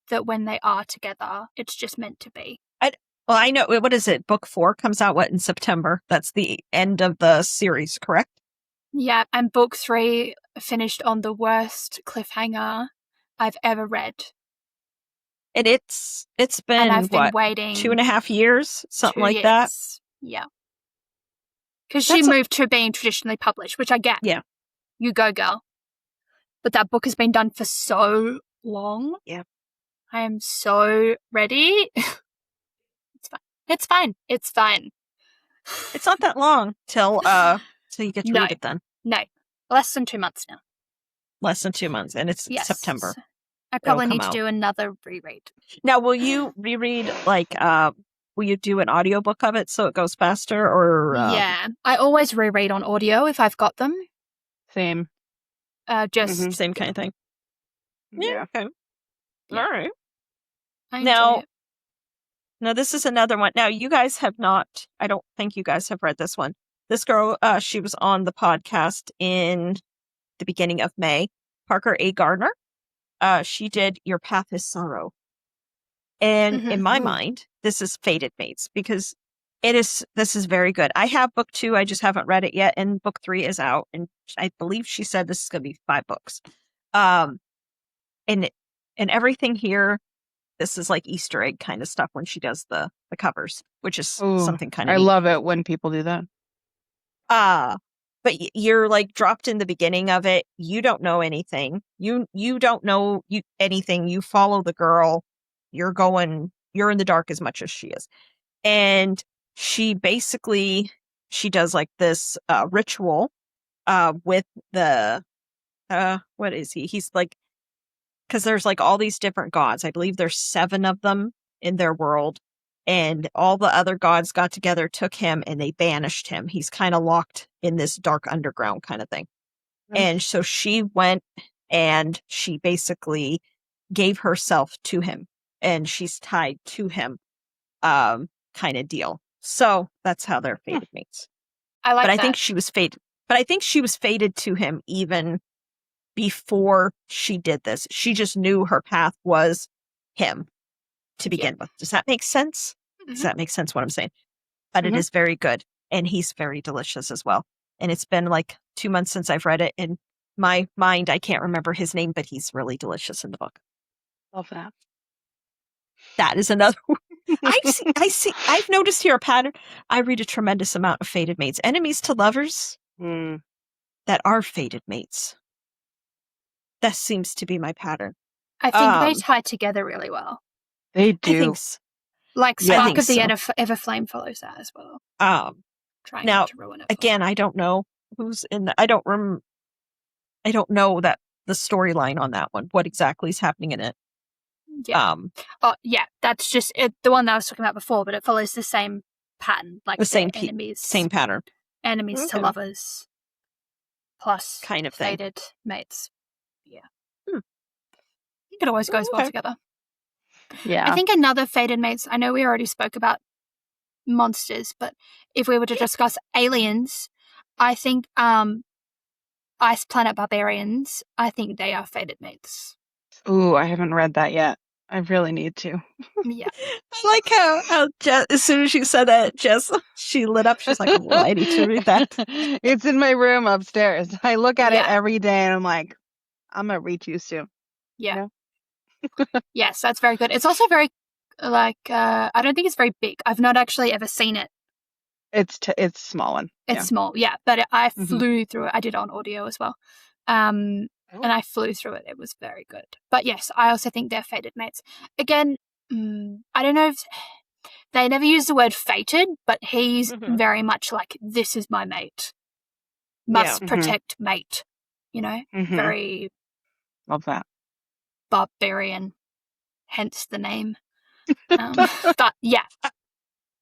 that when they are together, it's just meant to be. Well, I know. What is it? Book 4 comes out, in September? That's the end of the series, correct? Yeah, and book 3 finished on the worst cliffhanger I've ever read. And it's been, and I've been waiting 2.5 years, something 2 like years. that. Yeah. Because she moved to being traditionally published, which I get. Yeah. You go, girl. But that book has been done for so long. Yeah. I am so ready. It's fine. It's fine. It's not that long till you get to read it then. No. Less than 2 months now. Less than 2 months, and it's September. I probably need to do another reread. Now, will you reread, will you do an audiobook of it so it goes faster, or... Yeah. I always reread on audio if I've got them. Same. Just... Same kind of thing. Yeah. Okay. Yeah. All right. I enjoy it. Now, this is another one. Now, you guys have not... I don't think you guys have read this one. This girl, she was on the podcast in the beginning of May. Parker A. Gardner. She did Your Path is Sorrow. And in my mind, this is fated mates because this is very good. I have book 2. I just haven't read it yet. And book 3 is out. And I believe she said this is going to be 5 books. And everything here, this is like Easter egg kind of stuff when she does the covers, which is something kind of I neat. love it when people do that. But you're like dropped in the beginning of it. You don't know anything. You don't know anything. You follow the girl. You're in the dark as much as she is. And she does like this ritual with the what is he? He's like, because there's like all these different gods. I believe there's 7 of them in their world. And all the other gods got together, took him, and they banished him. He's kind of locked in this dark underground kind of thing. Mm-hmm. And so she went and she basically gave herself to him. And she's tied to him kind of deal. So that's how they're fated mates. I like that. I think she was fated. But I think she was fated to him even before she did this. She just knew her path was him to begin with. Does that make sense? Does that make sense what I'm saying? But it is very good. And he's very delicious as well. And it's been like 2 months since I've read it. In my mind, I can't remember his name, but he's really delicious in the book. Love that. That is another one. I see. I've noticed here a pattern. I read a tremendous amount of fated mates. Enemies to lovers that are fated mates. That seems to be my pattern. I think they tie together really well. They do. I think so. Like Spark of the Everflame follows that as well. Trying not to ruin it. Again, I don't know who's in the... I don't know that the storyline on that one. What exactly is happening in it? Yeah. That's just it, the one that I was talking about before, but it follows the same pattern, like the same enemies, same pattern. Enemies to lovers, plus kind of thing. Fated mates. Yeah, I think it always goes well together. Yeah, I think another fated mates. I know we already spoke about monsters, but if we were to discuss aliens, I think Ice Planet Barbarians. I think they are fated mates. Ooh, I haven't read that yet. I really need to. Yeah. I like how Jess, as soon as she said that, Jess, she lit up. She's like, well, I need to read that. It's in my room upstairs. I look at it every day and I'm like, I'm going to read you soon. Yeah. You know? Yes, that's very good. It's also very, I don't think it's very big. I've not actually ever seen it. It's a small one. It's small, yeah. But I flew through it. I did it on audio as well. And I flew through it. It was very good. But yes, I also think they're fated mates. Again, I don't know if... They never use the word fated, but he's very much like, this is my mate. Must protect mate. You know? Very... Love that. Barbarian. Hence the name. But, yeah.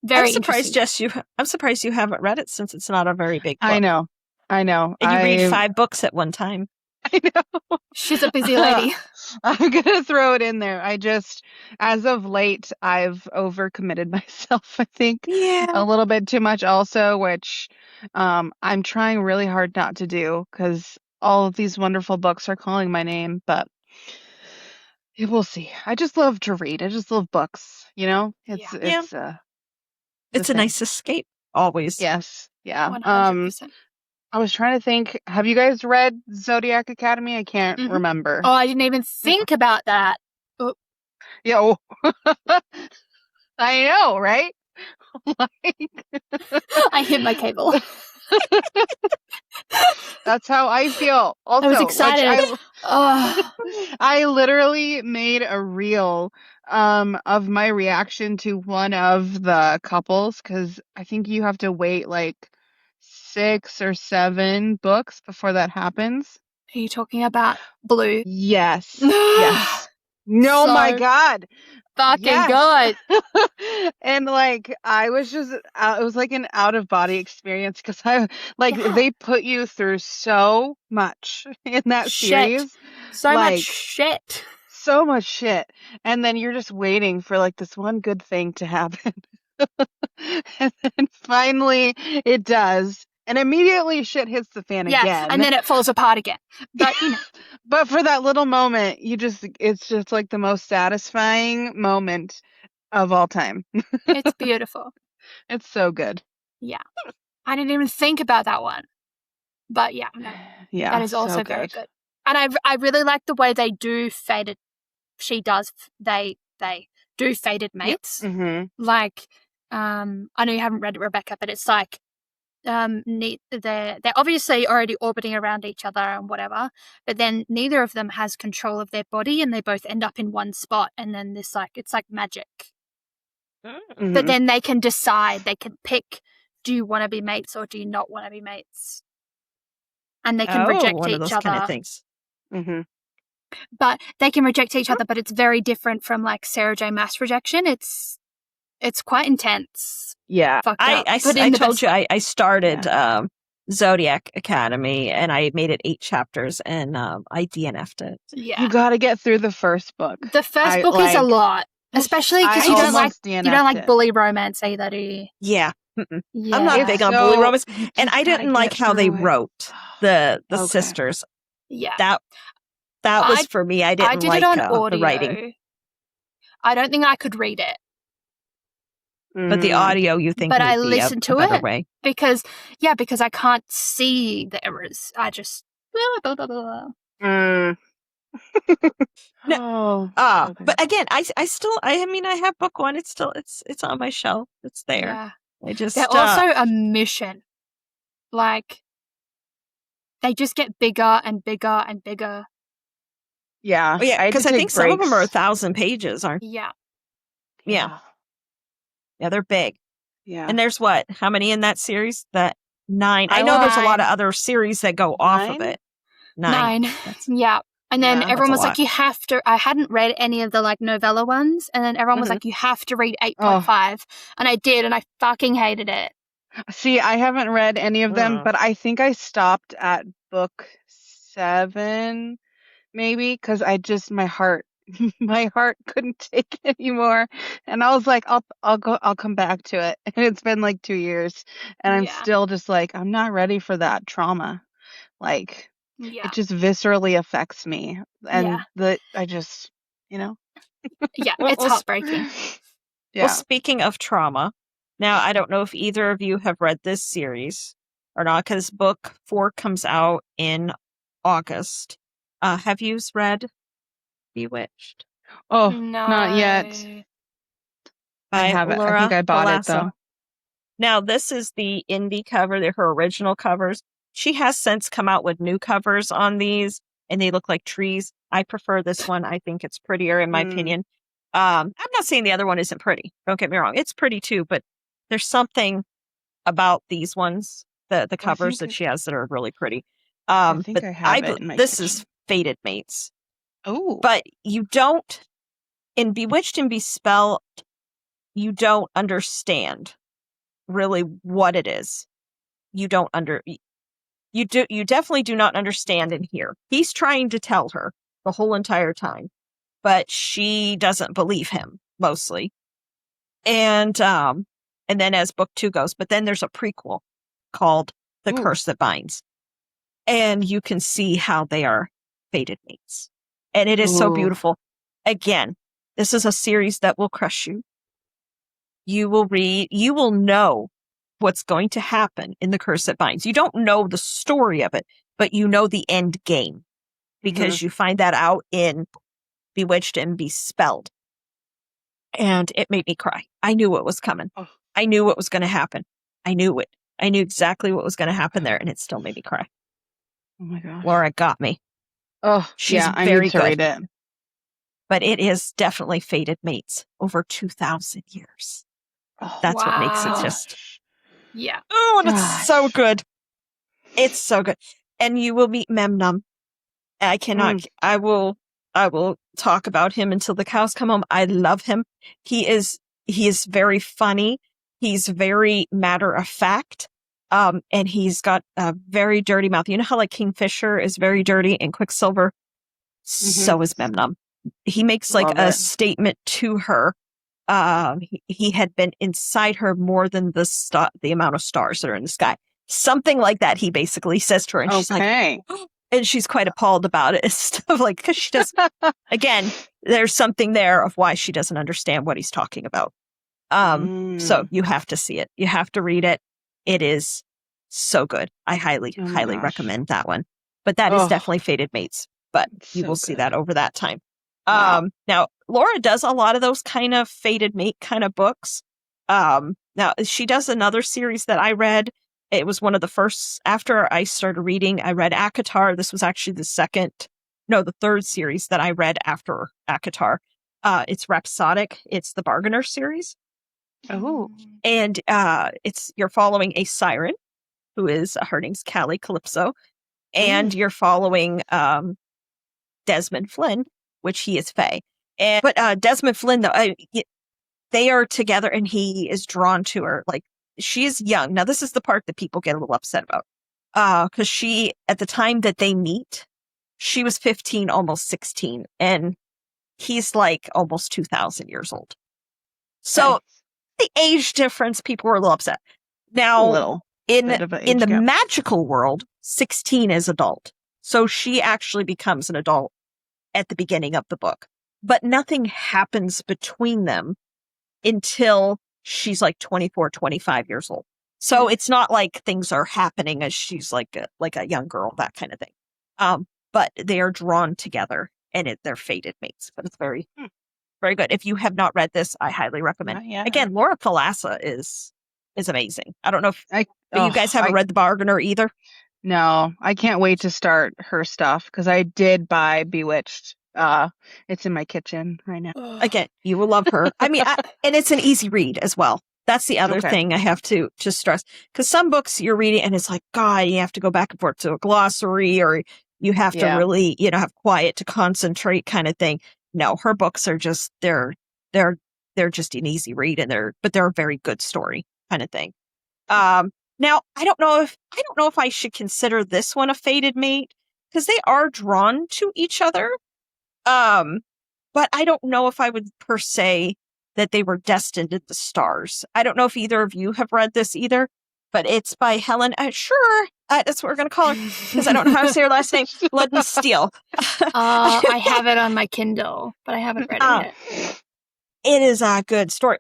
Very I'm surprised, Jess, I'm surprised you haven't read it since it's not a very big book. I know. And you read 5 books at one time. I know. She's a busy lady. I'm going to throw it in there. As of late, I've overcommitted myself, I think. Yeah. A little bit too much also, which I'm trying really hard not to do because all of these wonderful books are calling my name, but we'll see. I just love to read. I just love books, you know? It's a nice escape, always. Yes. Yeah. 100%. I was trying to think. Have you guys read Zodiac Academy? I can't remember. Oh, I didn't even think about that. Oh. Yeah. I know, right? I hit my cable. That's how I feel. Also, I was excited. I literally made a reel of my reaction to one of the couples because I think you have to wait like 6 or 7 books before that happens. Are you talking about Blue? Yes. Yes. No, my God. Fucking good. And like I was just it was like an out of body experience because they put you through so much in that series. So much shit. So much shit. And then you're just waiting for like this one good thing to happen. And then finally it does. And immediately shit hits the fan again. And then it falls apart again. But but for that little moment, it's just like the most satisfying moment of all time. It's beautiful. It's so good. Yeah. I didn't even think about that one. But yeah, no. Yeah. That is also very good. And I really like the way they do fated. They do fated mates. Yep. Mm-hmm. Like, I know you haven't read it, Rebecca, but it's like, they're obviously already orbiting around each other and whatever, but then neither of them has control of their body and they both end up in one spot, and then it's like magic. Mm-hmm. But then they can decide, they can pick, do you want to be mates or do you not want to be mates? And they can reject one each of those other. Kind of things. Mm-hmm. But they can reject each other, but it's very different from like Sarah J. Maas rejection. It's quite intense. Yeah. I told you I started Zodiac Academy and I made it 8 chapters and I DNF'd it. Yeah. You got to get through the first book. The first book is a lot, especially because you don't like bully romance either, do you? Yeah. Yeah. I'm not big on bully romance, and I didn't like how they wrote the sisters. Yeah. That was for me. I didn't like the writing. I don't think I could read it. But the audio, you think, but would I be listen to a better it way. because I can't see the errors. I just blah, blah, blah, blah. But again, I have book 1. It's still it's on my shelf. It's there. Yeah. They're also a mission. Like they just get bigger and bigger and bigger. Yeah. Because I think some of them are 1,000 pages, aren't? Yeah. Yeah, they're big. Yeah. And there's how many in that series? That 9. I know there's a lot of other series that go off of it. 9. Yeah. And then everyone was like, you have to, I hadn't read any of the like novella ones. And then everyone was like, you have to read 8.5. And I did, and I fucking hated it. See, I haven't read any of them, but I think I stopped at book 7, maybe, because my heart couldn't take it anymore. And I was like, I'll come back to it. And it's been like 2 years. And I'm still just like, I'm not ready for that trauma. Like, it just viscerally affects me. And I just, Yeah, it's heartbreaking. Well, speaking of trauma, now I don't know if either of you have read this series or not, because book 4 comes out in August. Have you read Bewitched? Oh, no. Not yet. I haven't. I think I bought it though. Now, this is the indie cover. They're her original covers. She has since come out with new covers on these, and they look like trees. I prefer this one. I think it's prettier, in my opinion. I'm not saying the other one isn't pretty. Don't get me wrong. It's pretty too, but there's something about these ones, the covers that she has that are really pretty. I think but I have it in my this kitchen. is Fated Mates. Oh. But you don't, in Bewitched and Bespelled, you don't understand really what it is. You definitely do not understand in here. He's trying to tell her the whole entire time, but she doesn't believe him mostly. And then as book 2 goes, but then there's a prequel called The Curse That Binds. And you can see how they are fated mates. And it is so beautiful. Again, this is a series that will crush you. You will know what's going to happen in The Curse That Binds. You don't know the story of it, but you know the end game because you find that out in Bewitched and Bespelled. And it made me cry. I knew what was coming. Oh. I knew what was going to happen. I knew it. I knew exactly what was going to happen there, and it still made me cry. Oh my gosh. Laura got me. Oh, she's I very need to good. read it. But it is definitely fated mates over 2,000 years. Oh, that's what makes it just. Yeah. Oh, and it's so good. It's so good. And you will meet Memnum. I cannot. I will talk about him until the cows come home. I love him. He is very funny. He's very matter of fact. And he's got a very dirty mouth. You know how like Kingfisher is very dirty and Quicksilver? So is Memnum. He makes like a statement to her. He had been inside her more than the amount of stars that are in the sky. Something like that. He basically says to her, and she's like, oh, and she's quite appalled about it and stuff like, because she does. Again, there's something there of why she doesn't understand what he's talking about. So you have to see it. You have to read it. It is so good. I highly recommend that one. But that is definitely Fated Mates. But you will see that over that time. Wow. Now, Laura does a lot of those kind of fated mate kind of books. Now, she does another series that I read. It was one of the first, after I started reading, I read ACOTAR. This was actually the third series that I read after ACOTAR. It's Rhapsodic. It's the Bargainer series. Oh. And you're following a siren, who is, her name's Callie Calypso. And you're following Desmond Flynn, which he is Fae. But Desmond Flynn, though, they are together and he is drawn to her. Like, she is young. Now, this is the part that people get a little upset about. Because she, at the time that they meet, she was 15, almost 16. And he's like almost 2,000 years old. So the age difference, people were a little upset. Now, in the magical world, 16 is adult. So she actually becomes an adult at the beginning of the book. But nothing happens between them until she's like 24, 25 years old. So it's not like things are happening as she's like a young girl, that kind of thing. But they are drawn together and they're fated mates. But it's very, very good. If you have not read this, I highly recommend. Again, Laura Palassa is amazing. I don't know if you guys haven't read The Bargainer either. No, I can't wait to start her stuff because I did buy Bewitched. It's in my kitchen right now. Again, you will love her. I mean, and it's an easy read as well. That's the other thing I have to stress. Because some books you're reading and it's like, God, you have to go back and forth to a glossary or you have to really, have quiet to concentrate kind of thing. No, her books are just, they're just an easy read but they're a very good story kind of thing. Now, I don't know if I should consider this one a fated mate because they are drawn to each other. But I don't know if I would per se that they were destined at the stars. I don't know if either of you have read this either, but it's by Helen. Sure, that's what we're going to call her because I don't know how to say her last name. Blood and Steel. I have it on my Kindle, but I haven't read it yet. It is a good story.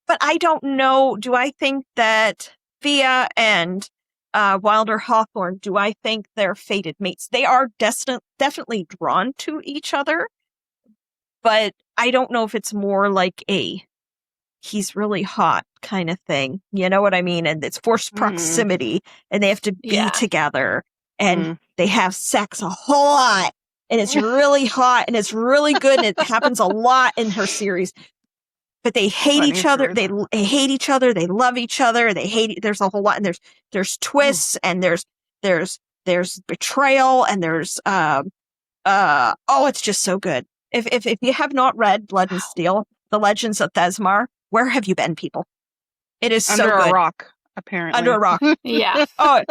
But I don't know. Do I think that Thea and Wilder Hawthorne, do I think they're fated mates? They are definitely drawn to each other, but I don't know if it's more like he's really hot kind of thing. You know what I mean? And it's forced proximity and they have to be together and they have sex a whole lot and it's really hot and it's really good and it happens a lot in her series. But they hate each other. They hate each other. They love each other. They hate. There's a whole lot, and there's twists, and there's betrayal, and there's it's just so good. If you have not read Blood and Steel, The Legends of Thesmar, where have you been, people? It is so good. Under a rock, apparently. Under a rock. Yeah. Oh,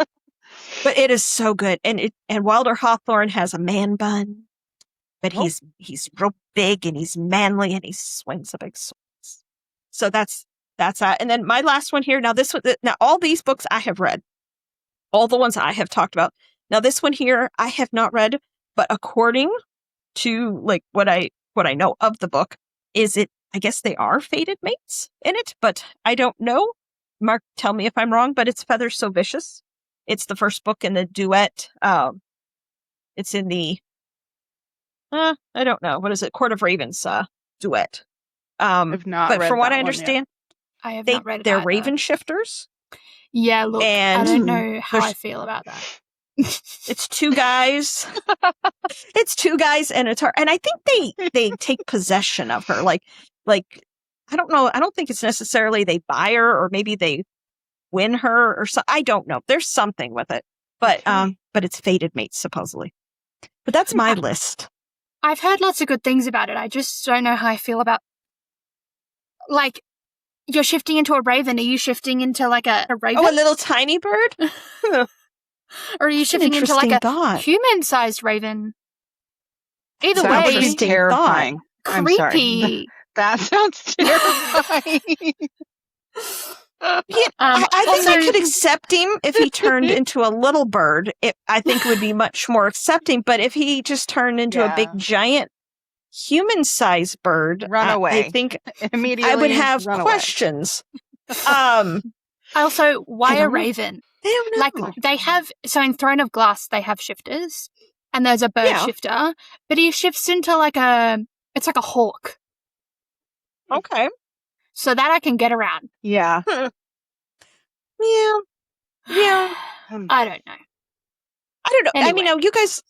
but it is so good, and Wilder Hawthorne has a man bun, but he's real big and he's manly and he swings a big sword. So that's that. And then my last one here. Now all these books I have read, all the ones I have talked about. Now this one here I have not read, but according to like what I know of the book, I guess they are fated mates in it, but I don't know. Mark, tell me if I'm wrong, but it's Feathers So Vicious. It's the first book in the duet. It's in the I don't know, what is it? Court of Ravens duet. I've not but read from what that I one understand, I have not read it they're either. Raven shifters. Yeah, look, and I don't know how I feel about that. It's two guys. It's two guys and it's her. And I think they take possession of her. Like I don't know. I don't think it's necessarily they buy her or maybe they win her or so. I don't know. There's something with it. But but it's fated mates supposedly. But that's my list. I've heard lots of good things about it. I just don't know how I feel about, like, you're shifting into a raven. Are you shifting into like a raven? Oh, a little tiny bird? Or are you shifting into like a human-sized raven? Either Sounds way, pretty terrifying. I'm sorry. creepy. That sounds terrifying. I think I could accept him if he turned into a little bird. I think it would be much more accepting. But if he just turned into a big, giant, human-sized bird, run away. I think immediately I would have questions. Also, why a raven? I don't know. Like they have, so in Throne of Glass, they have shifters, and there's a bird shifter, but he shifts into it's like a hawk. Okay. So that I can get around. Yeah. Yeah. I don't know. Anyway. I mean, you guys,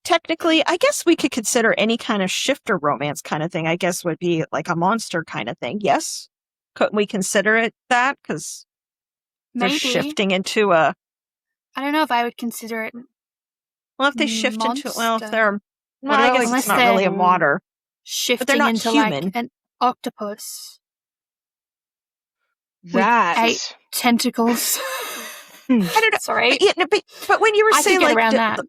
technically, I guess we could consider any kind of shifter romance kind of thing, I guess would be like a monster kind of thing. Yes? Couldn't we consider it that? Because they're shifting into a... I don't know if I would consider it. Well, if they shift into... Well, if they're... Well, I guess it's not really a water. Shifting but they're not into human. Like an octopus. That. With 8 tentacles. I don't know. Sorry. But when you were saying get like... around that.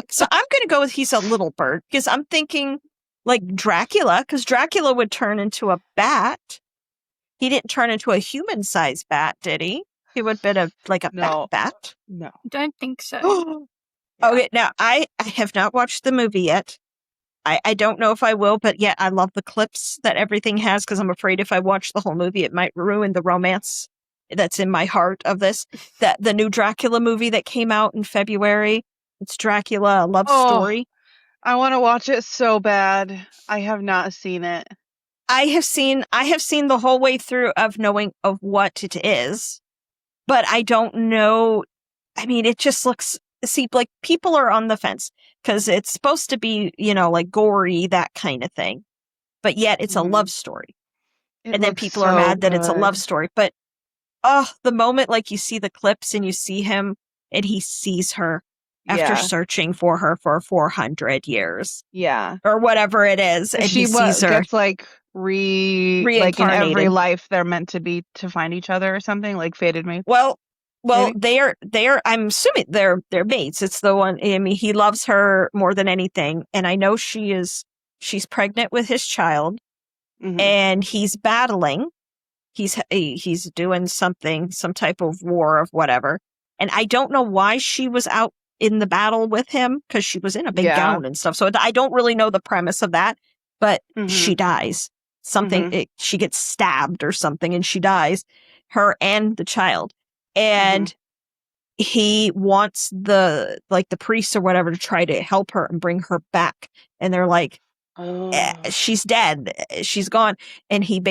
So I'm going to go with he's a little bird because I'm thinking like Dracula, because Dracula would turn into a bat. He didn't turn into a human-sized bat, did he? He would have been a bat. No. Don't think so. Okay, now I have not watched the movie yet. I don't know if I will, but yet I love the clips that everything has because I'm afraid if I watch the whole movie, it might ruin the romance that's in my heart of this. That the new Dracula movie that came out in February. It's Dracula, a love story. I want to watch it so bad. I have not seen it. I have seen the whole way through of knowing of what it is, but I don't know. I mean, it just looks, like people are on the fence because it's supposed to be, like gory, that kind of thing, but yet it's a love story. And then people are mad that it's a love story. But, the moment like you see the clips and you see him and he sees her after searching for her for 400 years. Yeah. Or whatever it is. And he sees her. Gets like like in every life they're meant to be to find each other or something, like fated mates. Well, they are, I'm assuming they're mates. It's the one, I mean, he loves her more than anything. And I know she's pregnant with his child and he's battling. He's doing something, some type of war of whatever. And I don't know why she was out in the battle with him because she was in a big gown and stuff. So I don't really know the premise of that, but she dies. She gets stabbed or something and she dies, her and the child. And he wants the priest or whatever to try to help her and bring her back. And they're like, she's dead. She's gone. And he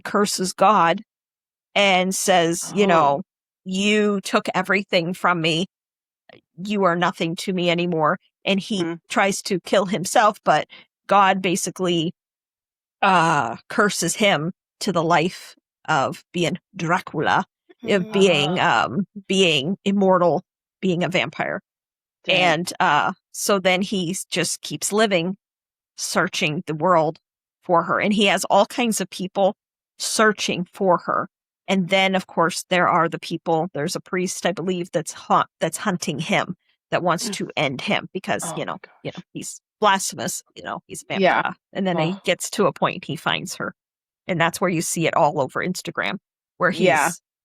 curses God and says, you took everything from me. you are nothing to me anymore. And he tries to kill himself, but God basically curses him to the life of being Dracula, of being immortal, being a vampire. Dang. And so then he just keeps living, searching the world for her. And he has all kinds of people searching for her. And then, of course, there are the people, there's a priest, I believe, that's hunting him, that wants to end him because, you know, he's blasphemous, he's a vampire. Yeah. And then he gets to a point, he finds her. And that's where you see it all over Instagram, where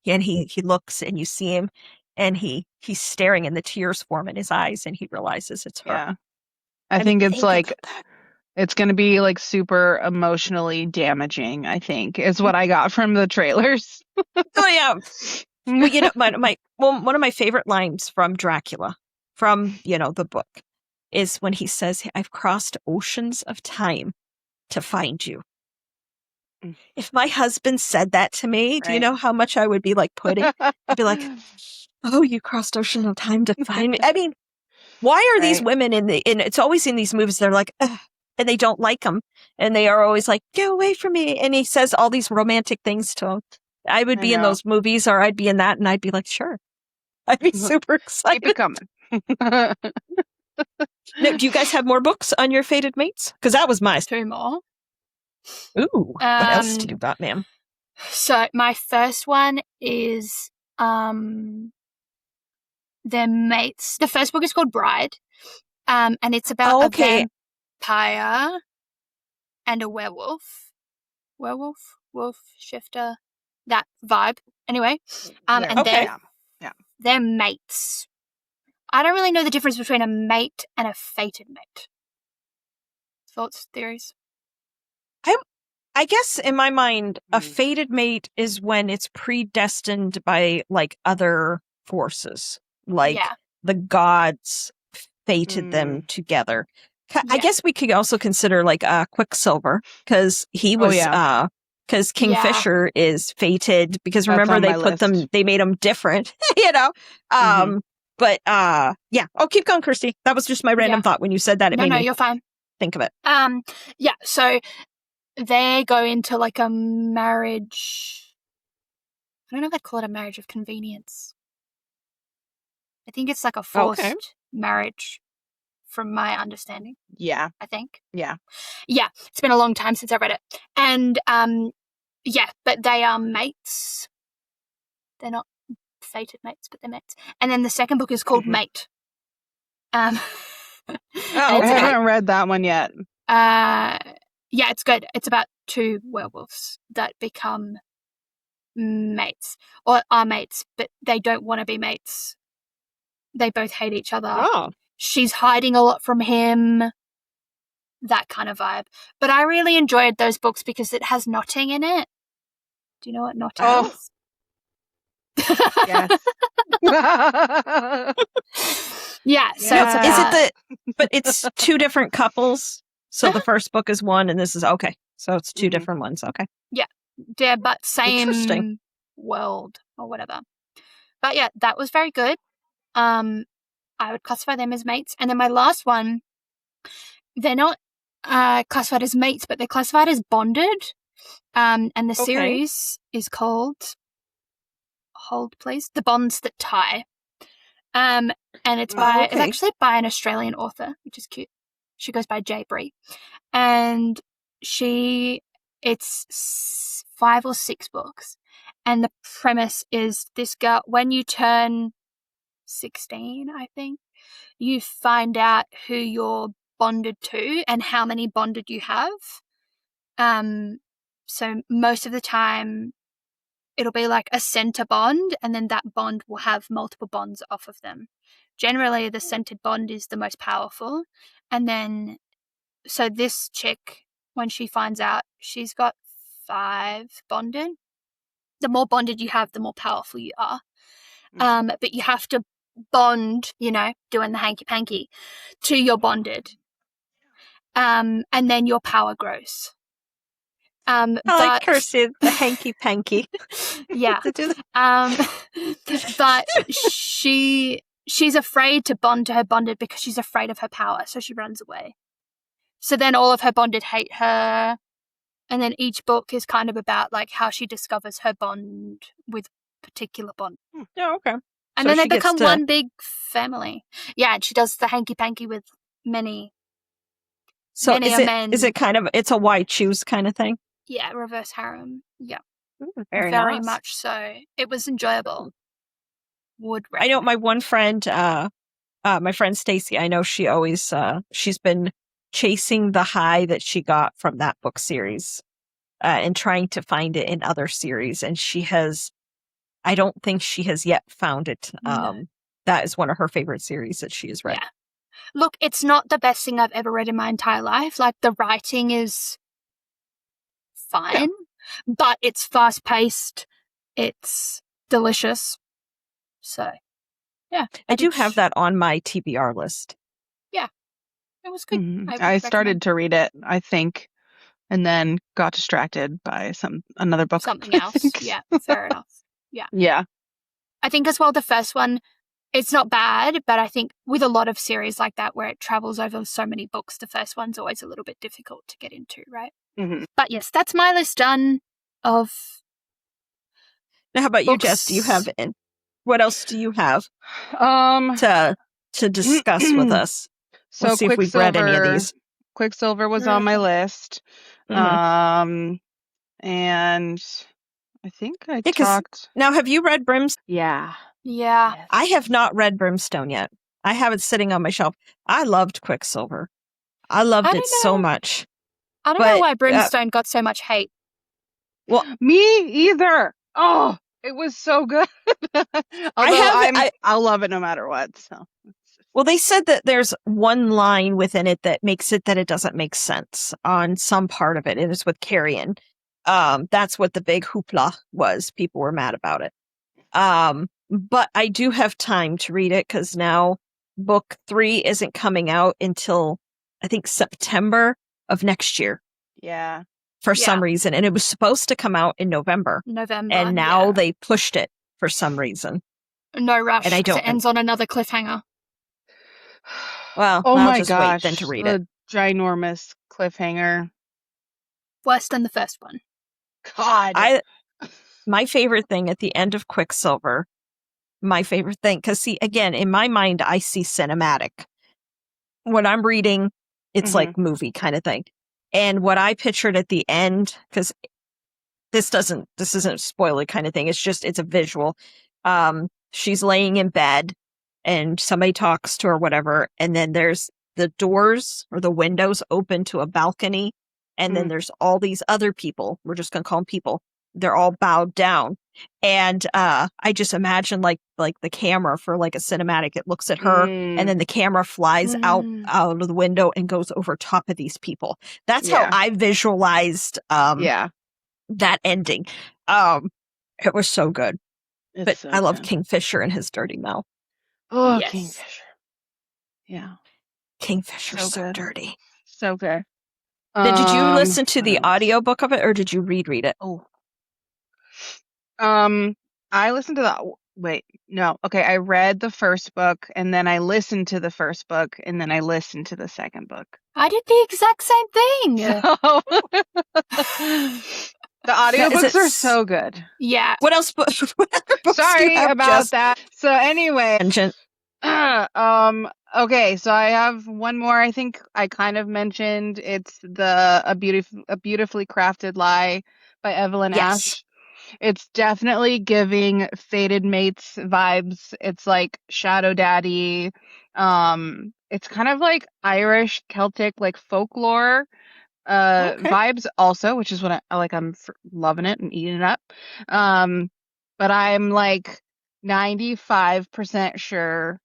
and he looks and you see him and he's staring and the tears form in his eyes and he realizes it's her. Yeah. I think it's like, it's going to be like super emotionally damaging, I think, is what I got from the trailers. Oh, yeah. Well, one of my favorite lines from Dracula, from, the book, is when he says, I've crossed oceans of time to find you. If my husband said that to me, do you know how much I would be like putting? I'd be like, oh, you crossed oceans of time to find me. I mean, why are these women in it's always in these movies, they're like, ugh, and they don't like him. And they are always like, get away from me. And he says all these romantic things to him. I would be in those movies or I'd be in that and I'd be like, sure. I'd be super excited. Keep it coming. Now, do you guys have more books on your fated mates? Because that was my 2 more. Ooh, what else do you got, ma'am? So my first one is their mates. The first book is called Bride, and it's about a vampire and a werewolf, wolf shifter, that vibe. Anyway, they're mates. I don't really know the difference between a mate and a fated mate. Thoughts, theories? I guess in my mind, a fated mate is when it's predestined by like other forces, like the gods fated them together. I guess we could also consider like Quicksilver, because he was because Kingfisher is fated, because remember they made them different, But oh, keep going, Kirsty. That was just my random thought when you said that. It made me you're fine. Think of it. So they go into like a marriage. I don't know if I'd call it a marriage of convenience. I think it's like a forced marriage, from my understanding. Yeah. I think. Yeah. Yeah. It's been a long time since I read it. And but they are mates. They're not fated mates, but they're mates. And then the second book is called Mate. I haven't read that one yet. Yeah, it's good. It's about 2 werewolves that become mates, or are mates, but they don't want to be mates. They both hate each other. Oh. She's hiding a lot from him. That kind of vibe. But I really enjoyed those books because it has knotting in it. Do you know what knotting is? Yes. But it's 2 different couples. So the first book is one and this is so it's 2 different ones. Okay. Yeah, but same world or whatever. But yeah, that was very good. I would classify them as mates. And then my last one, they're not classified as mates, but they're classified as bonded. And the series is called, hold please, The Bonds That Tie. And it's actually by an Australian author, which is cute. She goes by J. Bree. And it's 5 or 6 books. And the premise is this girl, when you turn 16, I think, you find out who you're bonded to and how many bonded you have. So most of the time it'll be like a center bond, and then that bond will have multiple bonds off of them. Generally, the centered bond is the most powerful. And then, so this chick, when she finds out, she's got 5 bonded. The more bonded you have, the more powerful you are. But you have to bond, doing the hanky-panky, to your bonded. And then your power grows. Like Kirsty, the hanky-panky. Yeah. But she's afraid to bond to her bonded because she's afraid of her power, so she runs away. So then all of her bonded hate her, and then each book is kind of about like how she discovers her bond with particular bond. Yeah, okay. And So then they she gets become to- one big family. Yeah, and she does the hanky-panky with many So men. is it kind of, it's a why choose kind of thing? Yeah, reverse harem. Yeah, Very very nice. much so. It was enjoyable. Would I know recommend. my one friend, my friend Stacy, I know she always, she's been chasing the high that she got from that book series and trying to find it in other series. And I don't think she has yet found it. No. That is one of her favorite series that she has read. Yeah. Look, it's not the best thing I've ever read in my entire life. Like, the writing is fine, but it's fast-paced. It's delicious. So, yeah. I do have that on my TBR list. Yeah. It was good. Mhm. would I started recommend. to read it, I think, and then got distracted by another book. Something I else. think. Yeah, fair enough. Yeah. Yeah. I think as well the first one, it's not bad, but I think with a lot of series like that where it travels over so many books, the first one's always a little bit difficult to get into, right? Mm-hmm. But yes, that's my list done of Now, how about you, Jess? books. Do you have what else do you have Um. to discuss with us? So We'll see if we've read any of these. Quicksilver was on my list. Mhm. And I think I Yeah, 'cause talked. Now, have you read Brimstone? Yeah. Yeah. Yes. I have not read Brimstone yet. I have it sitting on my shelf. I loved Quicksilver. I loved it so much. I don't know why Brimstone got so much hate. Well, Me either. Oh, it was so good. I'll love it no matter what. So. Well, they said that there's one line within it that makes it that it doesn't make sense on some part of it, and it's with Carrion. That's what the big hoopla was. People were mad about it. But I do have time to read it because now book 3 isn't coming out until I think September of next year. Yeah. For some reason, and it was supposed to come out in November, and now they pushed it for some reason. No rush. And I don't. It ends on another cliffhanger. Well, oh I'll my just gosh, wait then to read the it. ginormous cliffhanger. Worse than the first one. God. My favorite thing at the end of Quicksilver, because see, again, in my mind, I see cinematic. When I'm reading, it's like movie kind of thing. And what I pictured at the end, because this isn't spoiler kind of thing. It's a visual. She's laying in bed and somebody talks to her, whatever. And then there's the doors or the windows open to a balcony. And then there's all these other people. We're just going to call them people. They're all bowed down. And I just imagine like the camera for like a cinematic. It looks at her and then the camera flies out of the window and goes over top of these people. That's how I visualized that ending. It was so good. But I love Kingfisher and his dirty mouth. Oh, yes. Kingfisher. Yeah. Kingfisher's so dirty. So good. Did you listen to the audiobook of it or did you read it? Oh. I listened to I read the first book and then I listened to the first book and then I listened to the second book. I did the exact same thing. The audiobooks are so good. Yeah. What else? Sorry about that. So anyway, okay, so I have one more. I think I kind of mentioned it's a beautifully crafted lie by Evelyn Ash. It's definitely giving Fated Mates vibes. It's like Shadow Daddy. It's kind of like Irish Celtic like folklore vibes also, which is what I like. I'm loving it and eating it up. But I'm like 95% sure,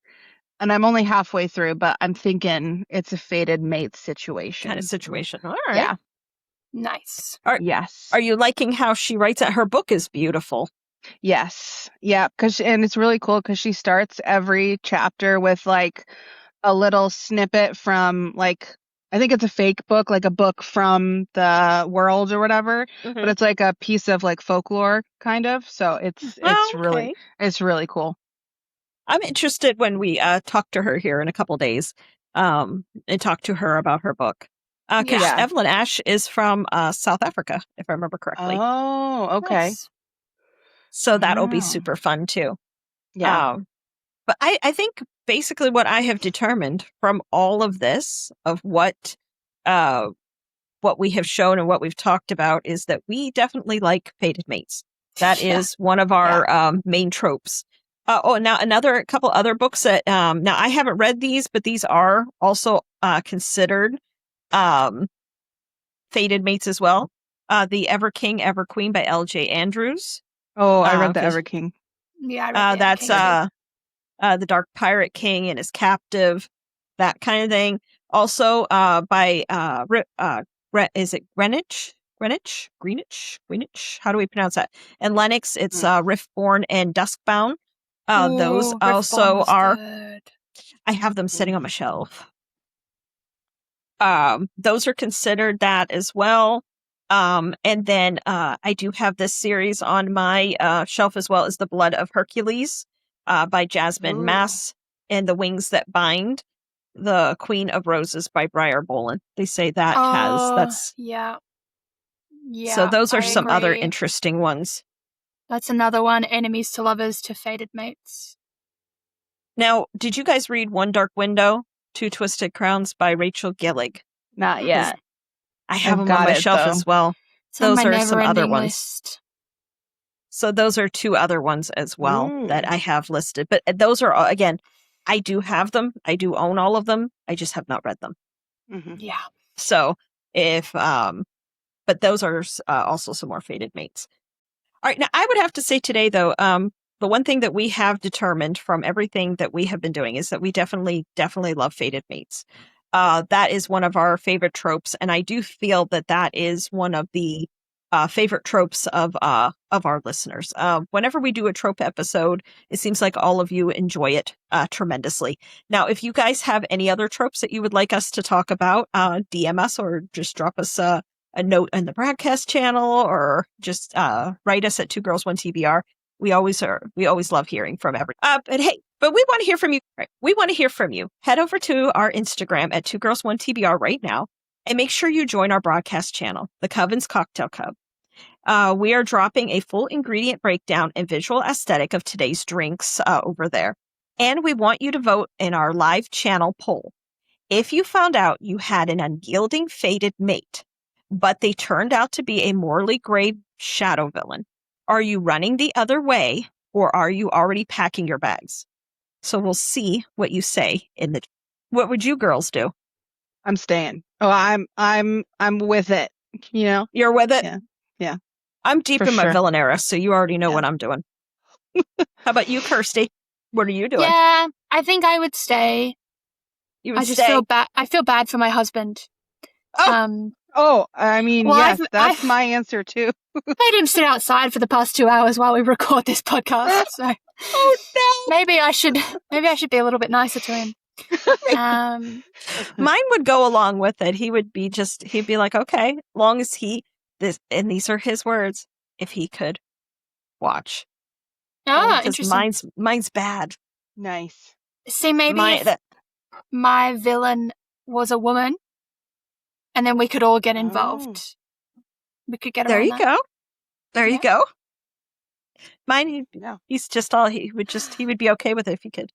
and I'm only halfway through, but I'm thinking it's a Fated Mates situation. Kind of situation. All right. Yeah. Nice. Yes. Are you liking how she writes it? Her book is beautiful. Yes. Yeah. And it's really cool because she starts every chapter with like a little snippet from like, I think it's a fake book, like a book from the world or whatever, but it's like a piece of like folklore kind of. So it's really cool. I'm interested when we talk to her here in a couple days and talk to her about her book. Because Evelyn Ash is from South Africa, if I remember correctly. Oh, okay. Nice. So that'll be super fun, too. Yeah. But I think basically what I have determined from all of this, of what we have shown and what we've talked about, is that we definitely like fated mates. That is one of our main tropes. Now a couple other books that now I haven't read these, but these are also considered fated mates as well. The Ever King, Ever Queen by L.J. Andrews. Oh, I read the Ever King. Yeah, I read the that's Ever King. The Dark Pirate King and his captive, that kind of thing. Also by is it Greenwich? How do we pronounce that? And Lennox, it's Riftborn and Duskbound. Those also are. Good. I have them sitting on my shelf. Those are considered that as well. And then I do have this series on my shelf as well as The Blood of Hercules by Jasmine Maas, and The Wings That Bind, The Queen of Roses by Briar Bolin. They say that's yeah. So those are some agree. other interesting ones. That's another one, enemies to lovers to fated mates. Now, did you guys read One Dark Window, Two Twisted Crowns by Rachel Gillig? Not yet. I have them on my shelf as well. Those are some other ones. List. So those are two other ones as well that I have listed. But those are, again, I do have them. I do own all of them. I just have not read them. Mm-hmm. Yeah. So but those are also some more fated mates. All right. Now, I would have to say today, though, the one thing that we have determined from everything that we have been doing is that we definitely love fated mates. That is one of our favorite tropes, and I do feel that is one of the favorite tropes of our listeners. Whenever we do a trope episode, it seems like all of you enjoy it tremendously. Now, if you guys have any other tropes that you would like us to talk about, DM us or just drop us a note in the broadcast channel, or just write us at TwoGirlsOneTBR. We always love hearing from everyone. But we want to hear from you. Right? We want to hear from you. Head over to our Instagram at TwoGirlsOneTBR right now, and make sure you join our broadcast channel, the Coven's Cocktail Cub. We are dropping a full ingredient breakdown and visual aesthetic of today's drinks over there. And we want you to vote in our live channel poll. If you found out you had an unyielding fated mate, but they turned out to be a morally gray shadow villain, are you running the other way, or are you already packing your bags? So we'll see what you say in the. What would you girls do? I'm staying. Oh, I'm with it. You know, you're with it. Yeah. I'm deep in my villain era, so you already know what I'm doing. How about you, Kirsty? What are you doing? Yeah, I think I would stay. You would I just feel bad. I feel bad for my husband. I mean, yes, that's my answer too. Made him sit outside for the past 2 hours while we record this podcast. So, oh no! Maybe I should be a little bit nicer to him. Mine would go along with it. He'd be like, okay, long as and these are his words, if he could watch. Interesting. Mine's bad. Nice. See, maybe if my villain was a woman, and then we could all get involved. We could get there. You go. There you go. Mine, he's just all he would be okay with it if he could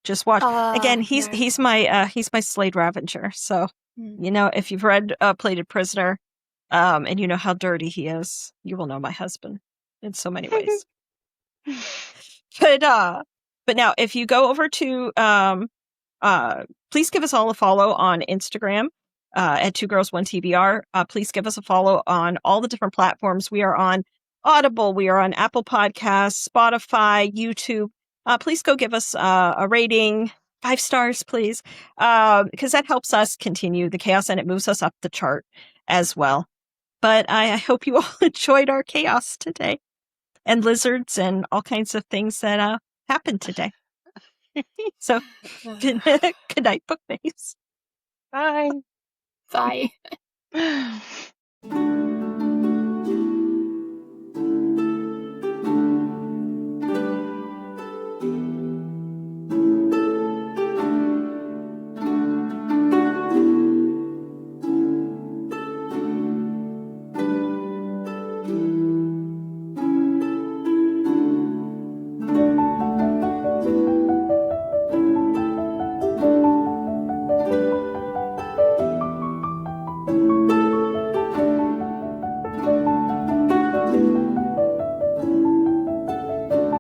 just watch. Again, he's my Slade Ravager. So if you've read Plated Prisoner, and you know how dirty he is, you will know my husband in so many ways. But now if you go over to please give us all a follow on Instagram at TwoGirlsOneTBR. Please give us a follow on all the different platforms. We are on Audible, we are on Apple Podcasts, Spotify, YouTube. Please go give us a rating, 5 stars, please, because that helps us continue the chaos and it moves us up the chart as well. But I hope you all enjoyed our chaos today, and lizards and all kinds of things that happened today. So, good night, bookmates. Bye. Bye.